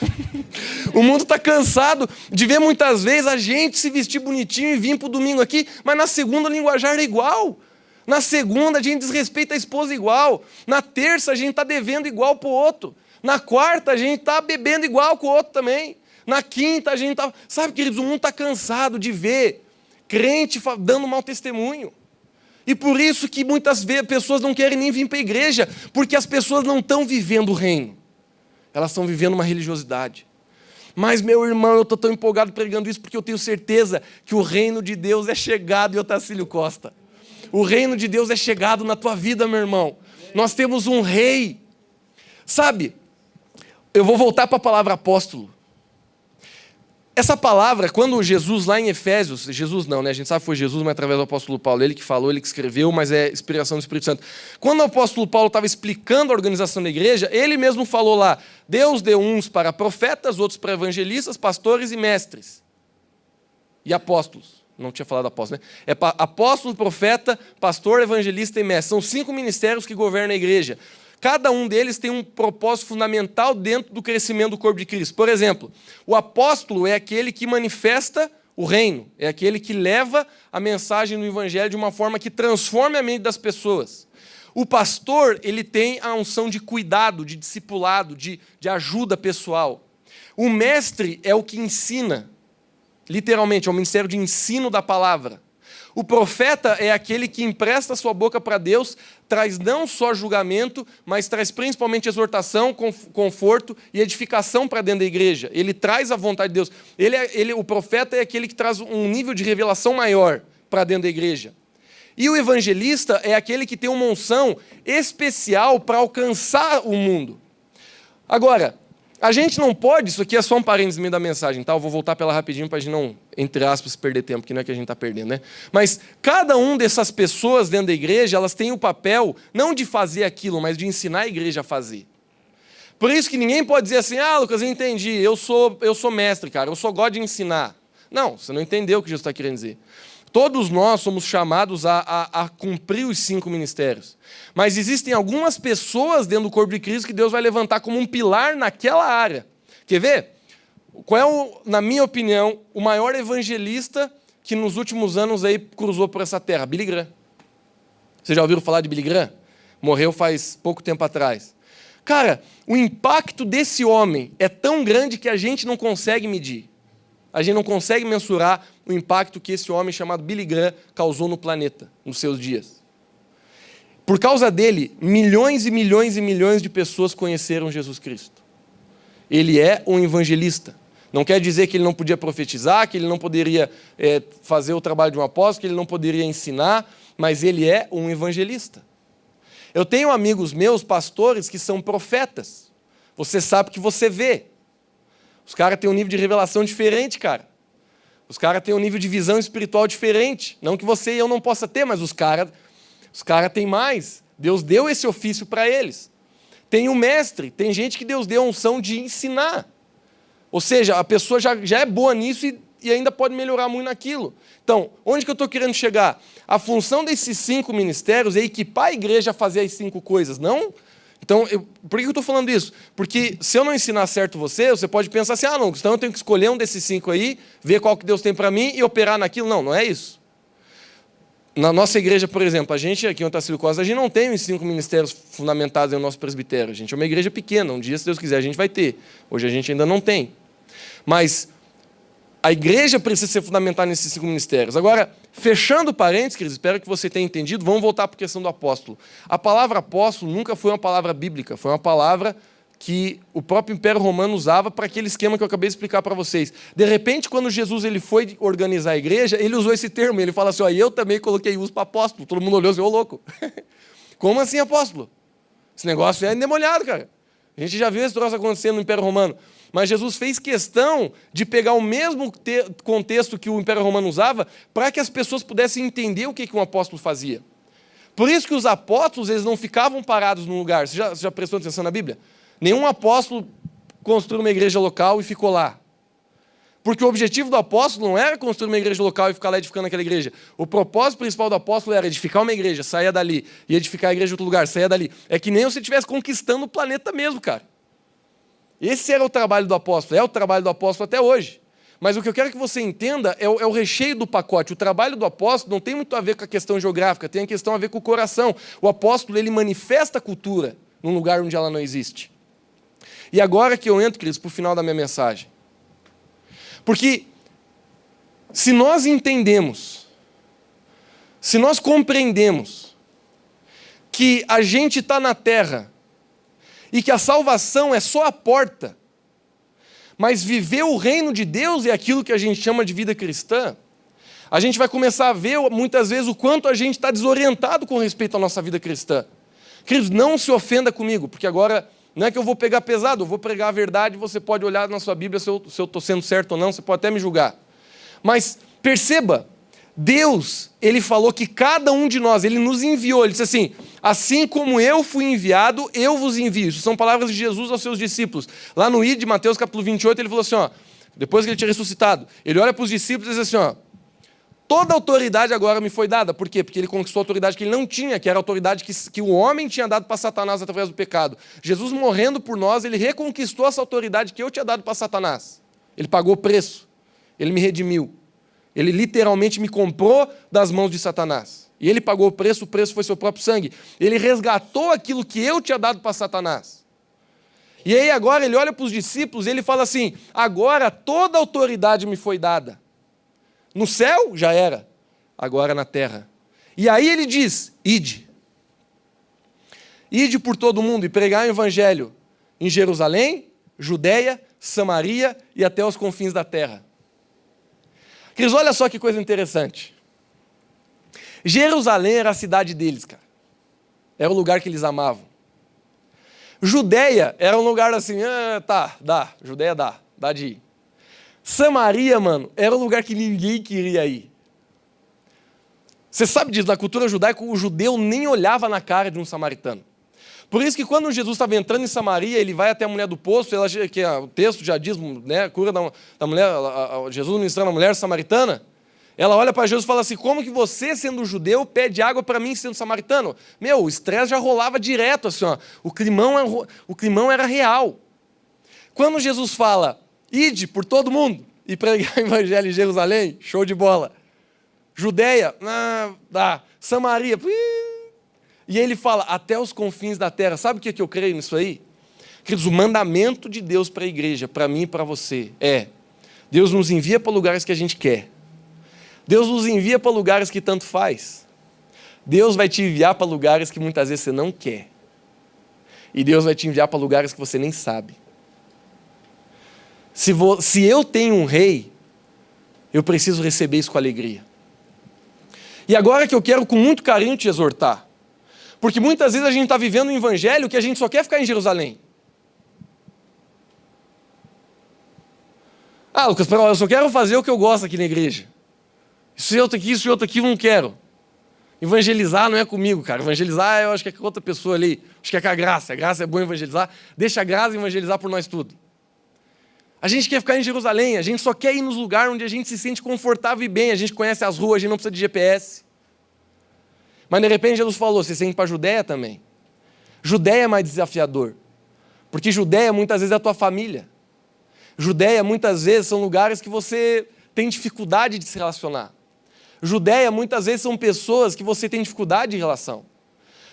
O mundo está cansado de ver muitas vezes a gente se vestir bonitinho e vir para o domingo aqui, mas na segunda o linguajar é igual. Na segunda a gente desrespeita a esposa igual. Na terça a gente está devendo igual para o outro. Na quarta a gente está bebendo igual com o outro também. Na quinta a gente está... Sabe, queridos, o mundo está cansado de ver crente dando mau testemunho. E por isso que muitas vezes pessoas não querem nem vir para a igreja, porque as pessoas não estão vivendo o reino. Elas estão vivendo uma religiosidade. Mas, meu irmão, eu estou tão empolgado pregando isso porque eu tenho certeza que o reino de Deus é chegado em Otacílio Costa. O reino de Deus é chegado na tua vida, meu irmão. Nós temos um rei. Sabe, eu vou voltar para a palavra apóstolo. Essa palavra, quando Jesus lá em Efésios, Jesus não, né? A gente sabe que foi Jesus, mas através do apóstolo Paulo, ele que falou, ele que escreveu, mas é inspiração do Espírito Santo. Quando o apóstolo Paulo estava explicando a organização da igreja, ele mesmo falou lá: Deus deu uns para profetas, outros para evangelistas, pastores e mestres. E apóstolos. Não tinha falado apóstolo, né? É apóstolo, profeta, pastor, evangelista e mestre. São 5 ministérios que governam a igreja. Cada um deles tem um propósito fundamental dentro do crescimento do corpo de Cristo. Por exemplo, o apóstolo é aquele que manifesta o reino, é aquele que leva a mensagem do evangelho de uma forma que transforme a mente das pessoas. O pastor, ele tem a unção de cuidado, de discipulado, de ajuda pessoal. O mestre é o que ensina, literalmente, é o ministério de ensino da palavra. O profeta é aquele que empresta sua boca para Deus, traz não só julgamento, mas traz principalmente exortação, conforto e edificação para dentro da igreja. Ele traz a vontade de Deus. O profeta é aquele que traz um nível de revelação maior para dentro da igreja. E o evangelista é aquele que tem uma unção especial para alcançar o mundo. Agora, A gente não pode, isso aqui é só um parênteses no meio da mensagem, tá? Eu vou voltar pela rapidinho para a gente não, entre aspas, perder tempo, que não é que a gente está perdendo, né? Mas cada um dessas pessoas dentro da igreja, elas têm o papel, não de fazer aquilo, mas de ensinar a igreja a fazer. Por isso que ninguém pode dizer assim, Lucas, eu entendi, eu sou mestre, cara, eu só gosto de ensinar. Não, você não entendeu o que Jesus está querendo dizer. Todos nós somos chamados a cumprir os 5 ministérios. Mas existem algumas pessoas dentro do corpo de Cristo que Deus vai levantar como um pilar naquela área. Quer ver? Qual é, na minha opinião, o maior evangelista que nos últimos anos aí cruzou por essa terra? Billy Graham. Vocês já ouviram falar de Billy Graham? Morreu faz pouco tempo atrás. Cara, o impacto desse homem é tão grande que a gente não consegue medir. A gente não consegue mensurar o impacto que esse homem chamado Billy Graham causou no planeta, nos seus dias. Por causa dele, milhões e milhões e milhões de pessoas conheceram Jesus Cristo. Ele é um evangelista. Não quer dizer que ele não podia profetizar, que ele não poderia fazer o trabalho de um apóstolo, que ele não poderia ensinar, mas ele é um evangelista. Eu tenho amigos meus, pastores, que são profetas. Você sabe que você vê. Os caras têm um nível de revelação diferente, cara. Os caras têm um nível de visão espiritual diferente. Não que você e eu não possa ter, mas os caras têm mais. Deus deu esse ofício para eles. Tem o mestre, tem gente que Deus deu a unção de ensinar. Ou seja, a pessoa já é boa nisso e ainda pode melhorar muito naquilo. Então, onde que eu estou querendo chegar? A função desses 5 ministérios é equipar a igreja a fazer as 5 coisas, não? Então, por que eu estou falando isso? Porque se eu não ensinar certo você pode pensar assim, não, então eu tenho que escolher um desses 5 aí, ver qual que Deus tem para mim e operar naquilo. Não, não é isso. Na nossa igreja, por exemplo, a gente aqui em Otacílio Costa, a gente não tem os 5 ministérios fundamentados no nosso presbitério. A gente é uma igreja pequena, um dia, se Deus quiser, a gente vai ter. Hoje a gente ainda não tem. Mas a igreja precisa ser fundamentada nesses 5 ministérios. Agora, fechando parênteses, queridos, espero que você tenha entendido, vamos voltar para a questão do apóstolo. A palavra apóstolo nunca foi uma palavra bíblica, foi uma palavra que o próprio Império Romano usava para aquele esquema que eu acabei de explicar para vocês. De repente, quando Jesus ele foi organizar a igreja, ele usou esse termo, ele fala assim, eu também coloquei uso para apóstolo. Todo mundo olhou assim, louco. Como assim apóstolo? Esse negócio é endemoniado, cara. A gente já viu esse troço acontecendo no Império Romano. Mas Jesus fez questão de pegar o mesmo contexto que o Império Romano usava para que as pessoas pudessem entender o que um apóstolo fazia. Por isso que os apóstolos eles não ficavam parados num lugar. Você já prestou atenção na Bíblia? Nenhum apóstolo construiu uma igreja local e ficou lá. Porque o objetivo do apóstolo não era construir uma igreja local e ficar lá edificando aquela igreja. O propósito principal do apóstolo era edificar uma igreja, saia dali, e edificar a igreja em outro lugar, saia dali. É que nem se você estivesse conquistando o planeta mesmo, cara. Esse era o trabalho do apóstolo, é o trabalho do apóstolo até hoje. Mas o que eu quero que você entenda é o recheio do pacote. O trabalho do apóstolo não tem muito a ver com a questão geográfica, tem a questão a ver com o coração. O apóstolo, ele manifesta a cultura num lugar onde ela não existe. E agora que eu entro, queridos, para o final da minha mensagem. Porque se nós entendemos, se nós compreendemos que a gente está na terra e que a salvação é só a porta, mas viver o reino de Deus é aquilo que a gente chama de vida cristã, a gente vai começar a ver muitas vezes o quanto a gente está desorientado com respeito à nossa vida cristã. Queridos, não se ofenda comigo, porque agora não é que eu vou pegar pesado, eu vou pregar a verdade, você pode olhar na sua Bíblia se eu estou sendo certo ou não, você pode até me julgar. Mas perceba, Deus, Ele falou que cada um de nós, Ele nos enviou, Ele disse assim como eu fui enviado, eu vos envio. Isso são palavras de Jesus aos seus discípulos. Lá no de Mateus capítulo 28, Ele falou assim, depois que Ele tinha ressuscitado, Ele olha para os discípulos e diz assim, toda autoridade agora me foi dada. Por quê? Porque Ele conquistou a autoridade que Ele não tinha, que era a autoridade que o homem tinha dado para Satanás através do pecado. Jesus morrendo por nós, Ele reconquistou essa autoridade que eu tinha dado para Satanás. Ele pagou o preço. Ele me redimiu. Ele literalmente me comprou das mãos de Satanás. E Ele pagou o preço foi seu próprio sangue. Ele resgatou aquilo que eu tinha dado para Satanás. E aí agora Ele olha para os discípulos e Ele fala assim, agora toda autoridade me foi dada. No céu já era, agora na terra. E aí Ele diz, ide. Ide por todo mundo e pregai o evangelho em Jerusalém, Judeia, Samaria e até os confins da terra. Queridos, olha só que coisa interessante. Jerusalém era a cidade deles, cara. Era o lugar que eles amavam. Judéia era um lugar assim, Judéia dá de ir. Samaria, mano, era um lugar que ninguém queria ir. Você sabe disso, na cultura judaica, o judeu nem olhava na cara de um samaritano. Por isso que quando Jesus estava entrando em Samaria, ele vai até a mulher do poço, o texto já diz, né, a cura da mulher, Jesus ministrando a mulher samaritana, ela olha para Jesus e fala assim, como que você, sendo judeu, pede água para mim, sendo samaritano? O estresse já rolava direto, assim, ó, o climão era real. Quando Jesus fala, ide por todo mundo e pregar o evangelho em Jerusalém, show de bola. Judéia, Samaria, e ele fala, até os confins da terra. Sabe o que eu creio nisso aí? Queridos, o mandamento de Deus para a igreja, para mim e para você, Deus nos envia para lugares que a gente quer. Deus nos envia para lugares que tanto faz. Deus vai te enviar para lugares que muitas vezes você não quer. E Deus vai te enviar para lugares que você nem sabe. Se eu tenho um rei, eu preciso receber isso com alegria. E agora que eu quero com muito carinho te exortar, porque muitas vezes a gente está vivendo um evangelho que a gente só quer ficar em Jerusalém. Lucas, eu só quero fazer o que eu gosto aqui na igreja. Isso e outro aqui eu não quero. Evangelizar não é comigo, cara. Evangelizar eu acho que é com outra pessoa ali. Acho que é com a graça é bom evangelizar. Deixa a graça evangelizar por nós tudo. A gente quer ficar em Jerusalém, a gente só quer ir nos lugares onde a gente se sente confortável e bem, a gente conhece as ruas, a gente não precisa de GPS. Mas de repente Jesus falou, você tem que ir para a Judéia também. Judéia é mais desafiador, porque Judéia muitas vezes é a tua família. Judéia muitas vezes são lugares que você tem dificuldade de se relacionar. Judéia muitas vezes são pessoas que você tem dificuldade de relação.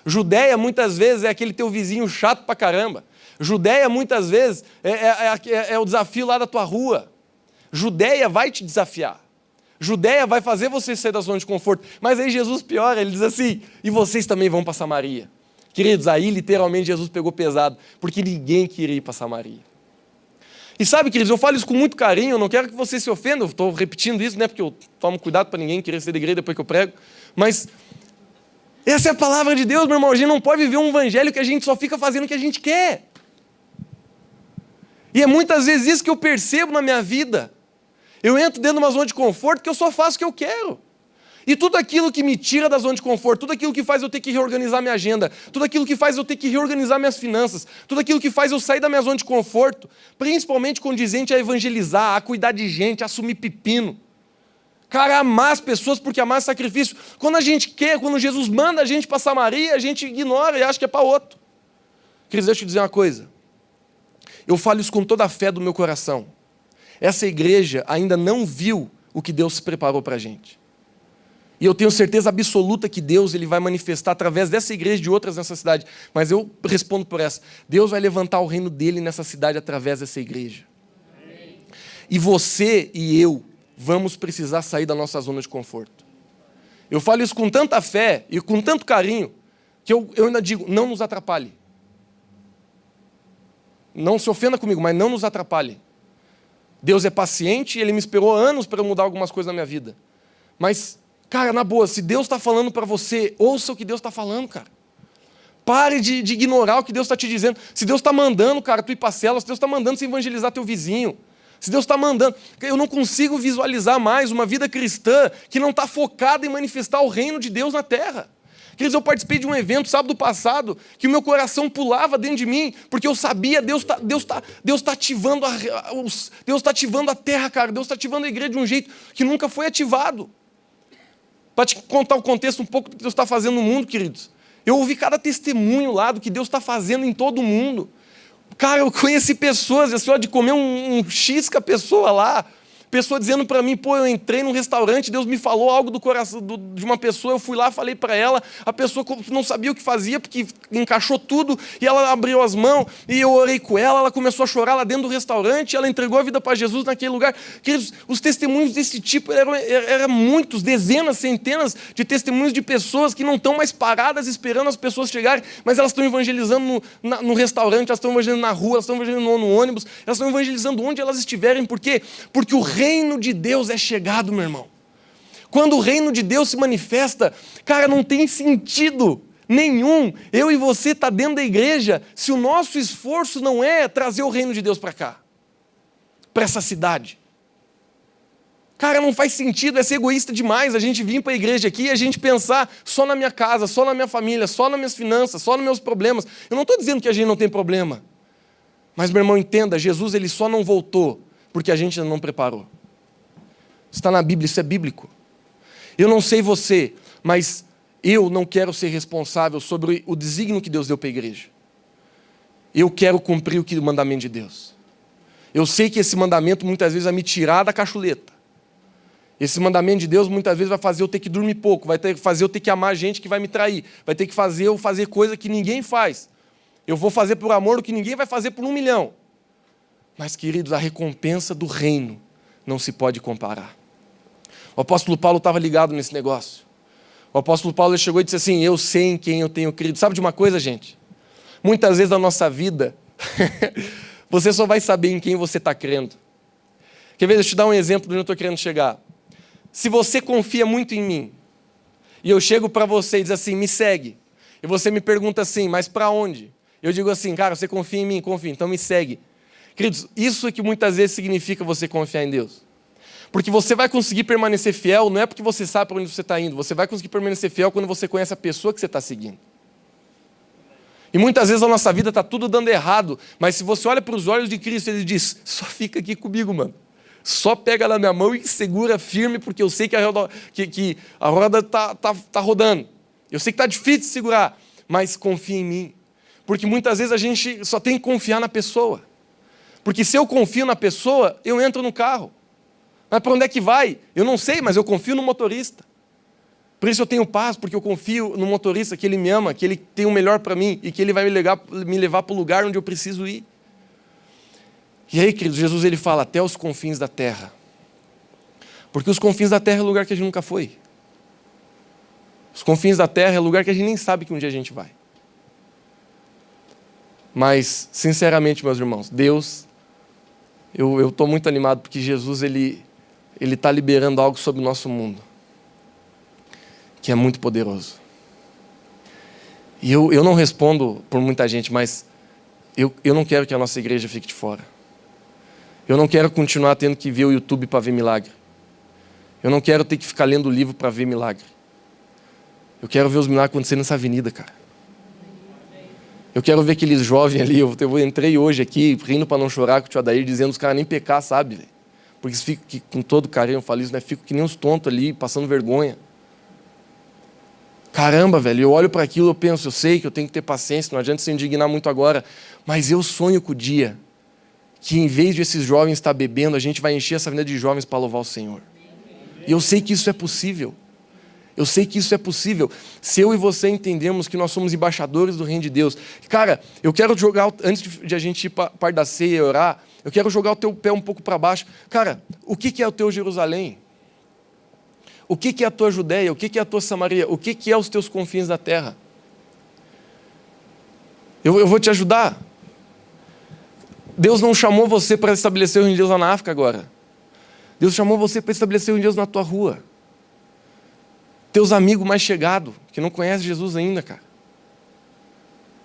Judéia muitas vezes é aquele teu vizinho chato pra caramba. Judéia, muitas vezes, é o desafio lá da tua rua. Judéia vai te desafiar. Judéia vai fazer você sair da zona de conforto. Mas aí Jesus piora, ele diz assim, e vocês também vão para Samaria. Queridos, aí literalmente Jesus pegou pesado, porque ninguém queria ir para Samaria. E sabe, queridos, eu falo isso com muito carinho, eu não quero que você se ofenda, eu estou repetindo isso, né, porque eu tomo cuidado para ninguém querer ser da igreja depois que eu prego, mas essa é a palavra de Deus, meu irmão, a gente não pode viver um evangelho que a gente só fica fazendo o que a gente quer. E é muitas vezes isso que eu percebo na minha vida. Eu entro dentro de uma zona de conforto que eu só faço o que eu quero. E tudo aquilo que me tira da zona de conforto, tudo aquilo que faz eu ter que reorganizar minha agenda, tudo aquilo que faz eu ter que reorganizar minhas finanças, tudo aquilo que faz eu sair da minha zona de conforto, principalmente condizente a evangelizar, a cuidar de gente, a assumir pepino. Cara, amar as pessoas porque amar é sacrifício. Quando a gente quer, quando Jesus manda a gente para Samaria, a gente ignora e acha que é para outro. Queridos, deixa eu te dizer uma coisa. Eu falo isso com toda a fé do meu coração. Essa igreja ainda não viu o que Deus preparou para a gente. E eu tenho certeza absoluta que Deus ele vai manifestar através dessa igreja e de outras nessa cidade. Mas eu respondo por essa. Deus vai levantar o reino dele nessa cidade através dessa igreja. Amém. E você e eu vamos precisar sair da nossa zona de conforto. Eu falo isso com tanta fé e com tanto carinho que eu ainda digo, não nos atrapalhe. Não se ofenda comigo, mas não nos atrapalhe. Deus é paciente, Ele me esperou anos para mudar algumas coisas na minha vida. Mas, cara, na boa, se Deus está falando para você, ouça o que Deus está falando, cara. Pare de ignorar o que Deus está te dizendo. Se Deus está mandando, cara, tu ir para a célula, se Deus está mandando você evangelizar teu vizinho, se Deus está mandando... Eu não consigo visualizar mais uma vida cristã que não está focada em manifestar o reino de Deus na terra. Queridos, eu participei de um evento sábado passado que o meu coração pulava dentro de mim, porque eu sabia, Deus tá ativando a terra, cara. Deus está ativando a igreja de um jeito que nunca foi ativado. Para te contar o contexto um pouco do que Deus está fazendo no mundo, queridos. Eu ouvi cada testemunho lá do que Deus está fazendo em todo o mundo. Cara, eu conheci pessoas, assim, de comer um X com a pessoa lá, pessoa dizendo para mim, eu entrei num restaurante, Deus me falou algo do coração de uma pessoa, eu fui lá, falei para ela, a pessoa não sabia o que fazia, porque encaixou tudo, e ela abriu as mãos, e eu orei com ela, ela começou a chorar lá dentro do restaurante, ela entregou a vida para Jesus naquele lugar. Queridos, os testemunhos desse tipo eram muitos, dezenas, centenas de de pessoas que não estão mais paradas esperando as pessoas chegarem, mas elas estão evangelizando no restaurante, elas estão evangelizando na rua, elas estão evangelizando no ônibus, elas estão evangelizando onde elas estiverem. Por quê? Porque o reino de Deus é chegado, meu irmão. Quando o reino de Deus se manifesta, cara, não tem sentido nenhum. Eu e você tá dentro da igreja se o nosso esforço não é trazer o reino de Deus para cá, para essa cidade. Cara, não faz sentido, é ser egoísta demais a gente vir para a igreja aqui e a gente pensar só na minha casa, só na minha família, só nas minhas finanças, só nos meus problemas. Eu não estou dizendo que a gente não tem problema. Mas, meu irmão, entenda, Jesus ele só não voltou porque a gente ainda não preparou. Está na Bíblia, isso é bíblico. Eu não sei você, mas eu não quero ser responsável sobre o desígnio que Deus deu para a igreja. Eu quero cumprir o mandamento de Deus. Eu sei que esse mandamento muitas vezes vai me tirar da cachuleta. Esse mandamento de Deus muitas vezes vai fazer eu ter que dormir pouco, vai fazer eu ter que amar gente que vai me trair, vai ter que fazer eu fazer coisa que ninguém faz. Eu vou fazer por amor o que ninguém vai fazer por 1 milhão. Mas, queridos, a recompensa do reino não se pode comparar. O apóstolo Paulo estava ligado nesse negócio. O apóstolo Paulo chegou e disse assim, eu sei em quem eu tenho crido. Sabe de uma coisa, gente? Muitas vezes na nossa vida, você só vai saber em quem você está crendo. Quer ver? Deixa eu te dar um exemplo de onde eu estou querendo chegar. Se você confia muito em mim, e eu chego para você e diz assim, me segue, e você me pergunta assim, mas para onde? Eu digo assim, cara, você confia em mim? Confia, então me segue. Queridos, isso é que muitas vezes significa você confiar em Deus. Porque você vai conseguir permanecer fiel, não é porque você sabe para onde você está indo, você vai conseguir permanecer fiel quando você conhece a pessoa que você está seguindo. E muitas vezes a nossa vida está tudo dando errado, mas se você olha para os olhos de Cristo, ele diz, só fica aqui comigo, mano. Só pega na minha mão e segura firme, porque eu sei que a roda está rodando. Eu sei que está difícil de segurar, mas confia em mim. Porque muitas vezes a gente só tem que confiar na pessoa. Porque se eu confio na pessoa, eu entro no carro. Mas para onde é que vai? Eu não sei, mas eu confio no motorista. Por isso eu tenho paz, porque eu confio no motorista, que ele me ama, que ele tem o melhor para mim e que ele vai me levar para o lugar onde eu preciso ir. E aí, queridos, Jesus ele fala até os confins da terra. Porque os confins da terra é o lugar que a gente nunca foi. Os confins da terra é o lugar que a gente nem sabe que um dia a gente vai. Mas, sinceramente, meus irmãos, Deus, eu estou muito animado porque Jesus ele está liberando algo sobre o nosso mundo que é muito poderoso. E eu não respondo por muita gente, mas eu não quero que a nossa igreja fique de fora. Eu não quero continuar tendo que ver o YouTube para ver milagre. Eu não quero ter que ficar lendo o livro para ver milagre. Eu quero ver os milagres acontecerem nessa avenida, cara. Eu quero ver aqueles jovens ali. Eu entrei hoje aqui, rindo para não chorar com o tio Adair, dizendo os caras nem pecar, sabe, velho? Porque fico, com todo carinho eu falo isso, né? Fico que nem uns tontos ali, passando vergonha. Caramba, velho, eu olho para aquilo, eu penso, eu sei que eu tenho que ter paciência, não adianta se indignar muito agora, mas eu sonho com o dia que em vez de esses jovens estar bebendo, a gente vai encher essa avenida de jovens para louvar o Senhor. E eu sei que isso é possível. Eu sei que isso é possível. Se eu e você entendemos que nós somos embaixadores do reino de Deus. Cara, eu quero jogar, antes de a gente ir para a parte da ceia e orar, eu quero jogar o teu pé um pouco para baixo. Cara, o que é o teu Jerusalém? O que é a tua Judéia? O que é a tua Samaria? O que é os teus confins da terra? Eu vou te ajudar. Deus não chamou você para estabelecer o reino de Deus lá na África agora. Deus chamou você para estabelecer o reino de Deus na tua rua. Teus amigos mais chegados, que não conhecem Jesus ainda, cara.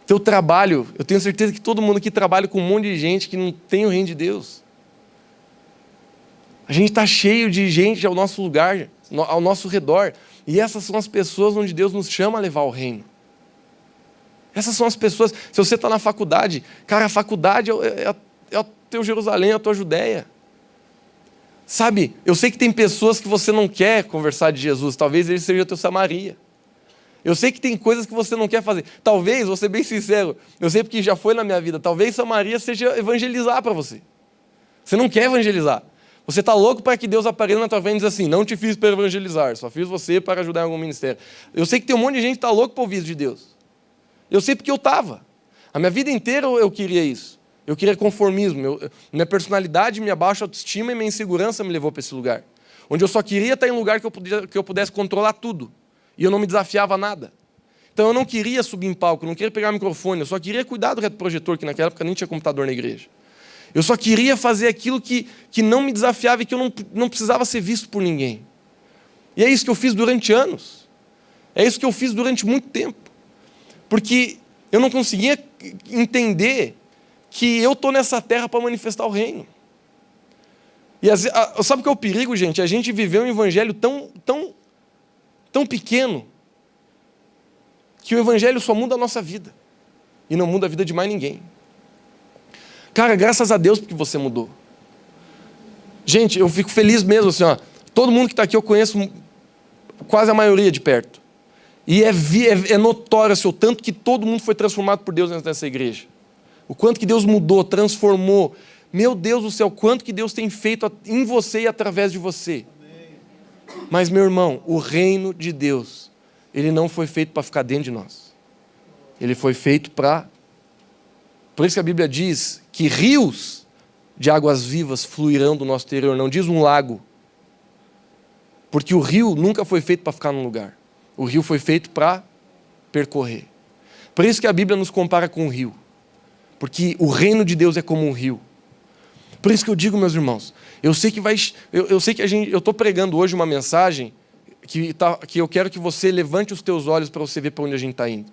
Teu trabalho, eu tenho certeza que todo mundo aqui trabalha com um monte de gente que não tem o reino de Deus. A gente está cheio de gente ao nosso lugar, ao nosso redor. E essas são as pessoas onde Deus nos chama a levar o reino. Essas são as pessoas. Se você está na faculdade, cara, a faculdade é o teu Jerusalém, é a tua Judéia. Sabe, eu sei que tem pessoas que você não quer conversar de Jesus. Talvez ele seja o teu Samaria. Eu sei que tem coisas que você não quer fazer. Talvez, vou ser bem sincero, eu sei porque já foi na minha vida, talvez Samaria seja evangelizar para você. Você não quer evangelizar. Você está louco para que Deus apareça na tua frente e diz assim, não te fiz para evangelizar, só fiz você para ajudar em algum ministério. Eu sei que tem um monte de gente que está louco para ouvir isso de Deus. Eu sei porque eu estava. A minha vida inteira eu queria isso. Eu queria conformismo. Minha personalidade, minha baixa autoestima e minha insegurança me levou para esse lugar. Onde eu só queria estar em um lugar que eu pudesse controlar tudo. E eu não me desafiava a nada. Então eu não queria subir em palco, eu não queria pegar o microfone, eu só queria cuidar do retroprojetor, que naquela época nem tinha computador na igreja. Eu só queria fazer aquilo que não me desafiava e que eu não precisava ser visto por ninguém. E é isso que eu fiz durante anos. É isso que eu fiz durante muito tempo. Porque eu não conseguia entender que eu estou nessa terra para manifestar o reino. E sabe o que é o perigo, gente? A gente viveu um evangelho tão pequeno que o evangelho só muda a nossa vida e não muda a vida de mais ninguém. Cara, graças a Deus porque você mudou. Gente, eu fico feliz mesmo, assim, ó. Todo mundo que está aqui eu conheço quase a maioria de perto. E é notório assim, o tanto que todo mundo foi transformado por Deus nessa igreja. O quanto que Deus mudou, transformou. Meu Deus do céu, quanto que Deus tem feito em você e através de você. Mas, meu irmão, o reino de Deus, ele não foi feito para ficar dentro de nós. Ele foi feito para... Por isso que a Bíblia diz que rios de águas vivas fluirão do nosso interior, não diz um lago. Porque o rio nunca foi feito para ficar num lugar. O rio foi feito para percorrer. Por isso que a Bíblia nos compara com um rio. Porque o reino de Deus é como um rio. Por isso que eu digo, meus irmãos, eu sei que eu estou pregando hoje uma mensagem que eu quero que você levante os teus olhos para você ver para onde a gente está indo.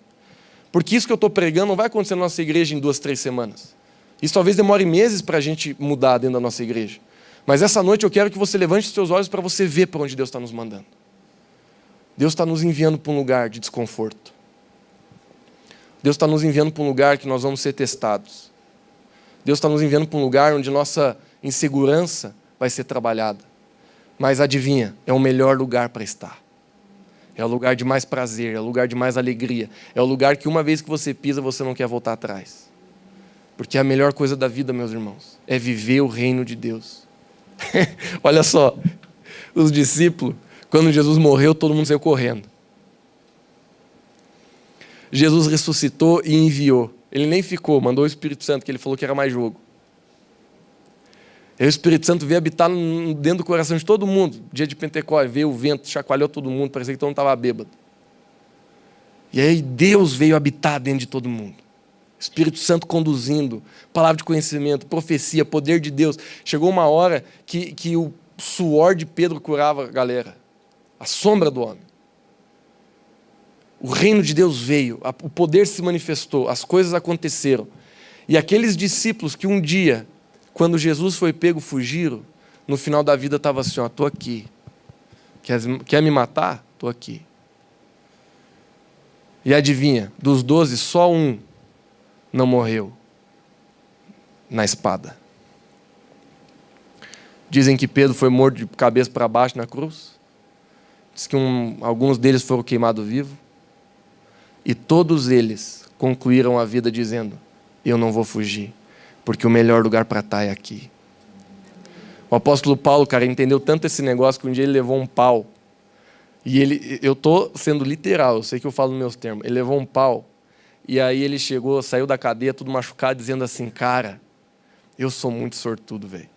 Porque isso que eu estou pregando não vai acontecer na nossa igreja em 2, 3 semanas. Isso talvez demore meses para a gente mudar dentro da nossa igreja. Mas essa noite eu quero que você levante os seus olhos para você ver para onde Deus está nos mandando. Deus está nos enviando para um lugar de desconforto. Deus está nos enviando para um lugar que nós vamos ser testados. Deus está nos enviando para um lugar onde nossa insegurança vai ser trabalhada. Mas adivinha, é o melhor lugar para estar. É o lugar de mais prazer, é o lugar de mais alegria. É o lugar que uma vez que você pisa, você não quer voltar atrás. Porque a melhor coisa da vida, meus irmãos, é viver o reino de Deus. Olha só, os discípulos, quando Jesus morreu, todo mundo saiu correndo. Jesus ressuscitou e enviou. Ele nem ficou, mandou o Espírito Santo, que ele falou que era mais jogo. Aí o Espírito Santo veio habitar dentro do coração de todo mundo. Dia de Pentecostes, veio o vento, chacoalhou todo mundo, parecia que todo mundo estava bêbado. E aí Deus veio habitar dentro de todo mundo. Espírito Santo conduzindo, palavra de conhecimento, profecia, poder de Deus. Chegou uma hora que o suor de Pedro curava a galera. A sombra do homem. O reino de Deus veio, o poder se manifestou, as coisas aconteceram. E aqueles discípulos que um dia, quando Jesus foi pego, fugiram, no final da vida estava assim, ó, estou aqui. Quer me matar? Estou aqui. E adivinha, dos 12, só um não morreu na espada. Dizem que Pedro foi morto de cabeça para baixo na cruz. Diz que alguns deles foram queimados vivos. E todos eles concluíram a vida dizendo, eu não vou fugir, porque o melhor lugar para estar é aqui. O apóstolo Paulo, cara, entendeu tanto esse negócio que um dia ele levou um pau. E eu estou sendo literal, eu sei que eu falo nos meus termos. Ele levou um pau, e aí ele saiu da cadeia, tudo machucado, dizendo assim, cara, eu sou muito sortudo, velho.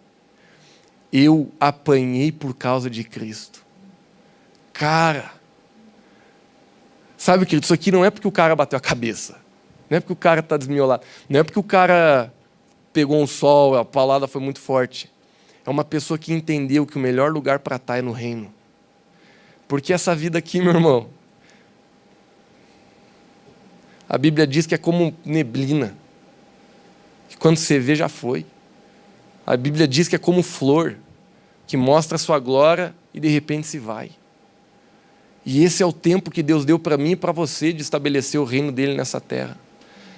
Eu apanhei por causa de Cristo. Cara, sabe, querido, isso aqui não é porque o cara bateu a cabeça. Não é porque o cara está desmiolado. Não é porque o cara pegou um sol, a palavra foi muito forte. É uma pessoa que entendeu que o melhor lugar para estar é no reino. Porque essa vida aqui, meu irmão, a Bíblia diz que é como neblina. Que quando você vê, já foi. A Bíblia diz que é como flor, que mostra a sua glória e de repente se vai. E esse é o tempo que Deus deu para mim e para você de estabelecer o reino dele nessa terra.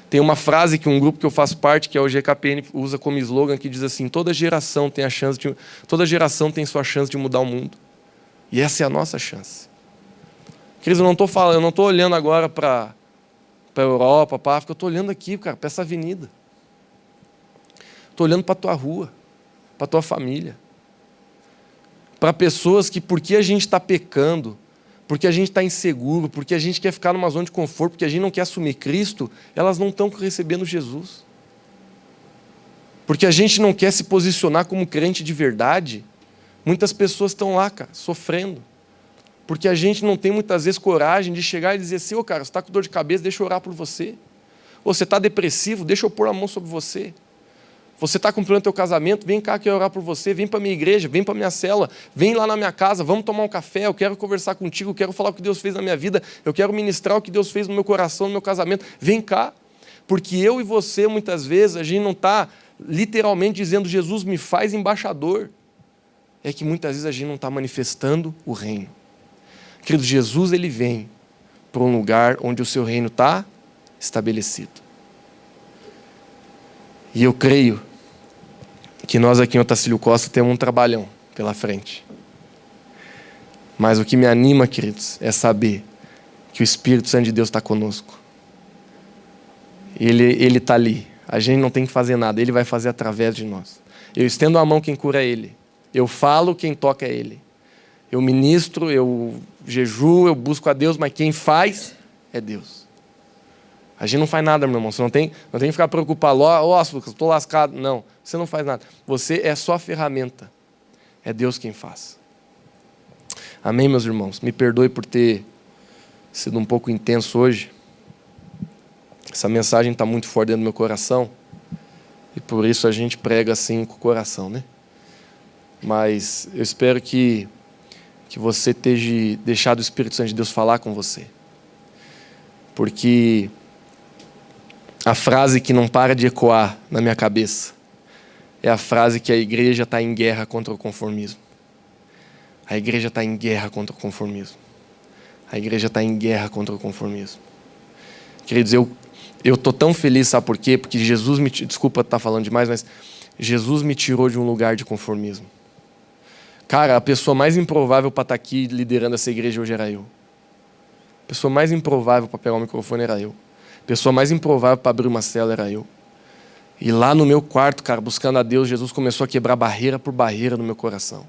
Tem uma frase que um grupo que eu faço parte, que é o GKPN, usa como slogan, que diz assim, toda geração tem sua chance de mudar o mundo. E essa é a nossa chance. Queridos, eu não estou olhando agora para a Europa, para a África, eu estou olhando aqui, cara, para essa avenida. Estou olhando para a tua rua, para a tua família. Para pessoas que, porque a gente está pecando, porque a gente está inseguro, porque a gente quer ficar numa zona de conforto, porque a gente não quer assumir Cristo, elas não estão recebendo Jesus. Porque a gente não quer se posicionar como crente de verdade, muitas pessoas estão lá, cara, sofrendo. Porque a gente não tem muitas vezes coragem de chegar e dizer assim, ô cara, você está com dor de cabeça, deixa eu orar por você. Ou você está depressivo, deixa eu pôr a mão sobre você. Você está com problema no teu casamento, vem cá que eu quero orar por você, vem para a minha igreja, vem para a minha célula, vem lá na minha casa, vamos tomar um café, eu quero conversar contigo, eu quero falar o que Deus fez na minha vida, eu quero ministrar o que Deus fez no meu coração, no meu casamento, vem cá. Porque eu e você, muitas vezes, a gente não está literalmente dizendo, Jesus me faz embaixador. É que muitas vezes a gente não está manifestando o reino. Querido, Jesus ele vem para um lugar onde o seu reino está estabelecido. E eu creio que nós aqui em Otacílio Costa temos um trabalhão pela frente. Mas o que me anima, queridos, é saber que o Espírito Santo de Deus está conosco. Ele está ali. A gente não tem que fazer nada, Ele vai fazer através de nós. Eu estendo a mão, quem cura é Ele. Eu falo, quem toca é Ele. Eu ministro, eu jejuo, eu busco a Deus, mas quem faz é Deus. A gente não faz nada, meu irmão. Você não tem que ficar preocupado. Nossa, Lucas, estou lascado. Não, você não faz nada. Você é só a ferramenta. É Deus quem faz. Amém, meus irmãos? Me perdoe por ter sido um pouco intenso hoje. Essa mensagem está muito forte dentro do meu coração. E por isso a gente prega assim com o coração, né? Mas eu espero que você esteja deixado o Espírito Santo de Deus falar com você. Porque a frase que não para de ecoar na minha cabeça é a frase que a igreja está em guerra contra o conformismo. A igreja está em guerra contra o conformismo. A igreja está em guerra contra o conformismo. Queridos, eu estou tão feliz, sabe por quê? Porque Jesus me... Desculpa estar falando demais, mas Jesus me tirou de um lugar de conformismo. Cara, a pessoa mais improvável para estar aqui liderando essa igreja hoje era eu. A pessoa mais improvável para pegar o microfone era eu. A pessoa mais improvável para abrir uma cela era eu. E lá no meu quarto, cara, buscando a Deus, Jesus começou a quebrar barreira por barreira no meu coração.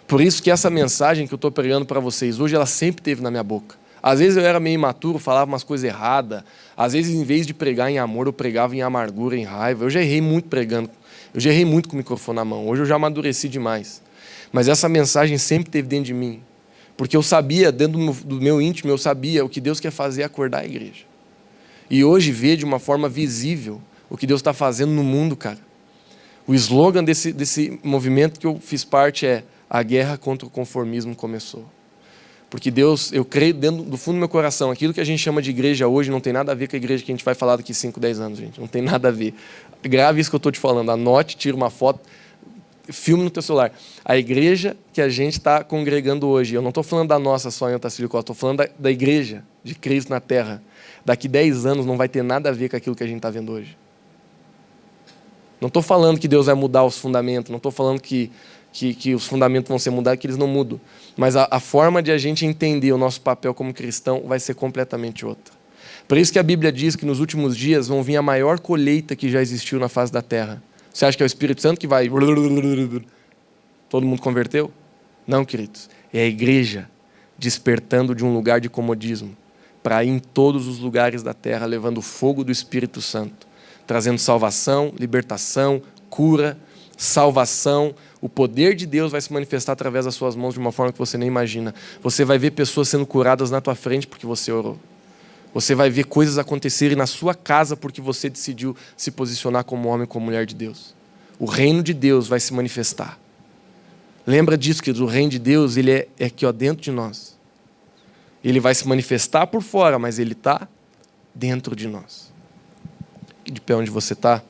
Por isso que essa mensagem que eu estou pregando para vocês hoje, ela sempre esteve na minha boca. Às vezes eu era meio imaturo, falava umas coisas erradas. Às vezes, em vez de pregar em amor, eu pregava em amargura, em raiva. Eu já errei muito pregando. Eu já errei muito com o microfone na mão. Hoje eu já amadureci demais. Mas essa mensagem sempre esteve dentro de mim. Porque eu sabia, dentro do meu íntimo, eu sabia o que Deus quer fazer é acordar a igreja. E hoje ver de uma forma visível o que Deus está fazendo no mundo, cara. O slogan desse movimento que eu fiz parte é: a guerra contra o conformismo começou. Porque Deus, eu creio dentro do fundo do meu coração, aquilo que a gente chama de igreja hoje não tem nada a ver com a igreja que a gente vai falar daqui 5, 10 anos, gente. Não tem nada a ver. Grave isso que eu estou te falando. Anote, tira uma foto, filme no teu celular. A igreja que a gente está congregando hoje, eu não estou falando da nossa só em Otacílio Costa, estou falando da igreja de Cristo na Terra. Daqui 10 anos não vai ter nada a ver com aquilo que a gente está vendo hoje. Não estou falando que Deus vai mudar os fundamentos, não estou falando que os fundamentos vão ser mudados, que eles não mudam. Mas a forma de a gente entender o nosso papel como cristão vai ser completamente outra. Por isso que a Bíblia diz que nos últimos dias vão vir a maior colheita que já existiu na face da terra. Você acha que é o Espírito Santo que vai... Todo mundo converteu? Não, queridos. É a igreja despertando de um lugar de comodismo para ir em todos os lugares da terra, levando o fogo do Espírito Santo, trazendo salvação, libertação, cura, salvação. O poder de Deus vai se manifestar através das suas mãos de uma forma que você nem imagina. Você vai ver pessoas sendo curadas na tua frente porque você orou. Você vai ver coisas acontecerem na sua casa porque você decidiu se posicionar como homem, como mulher de Deus. O reino de Deus vai se manifestar. Lembra disso, queridos, o reino de Deus ele é aqui ó, dentro de nós. Ele vai se manifestar por fora, mas ele está dentro de nós. De pé onde você está.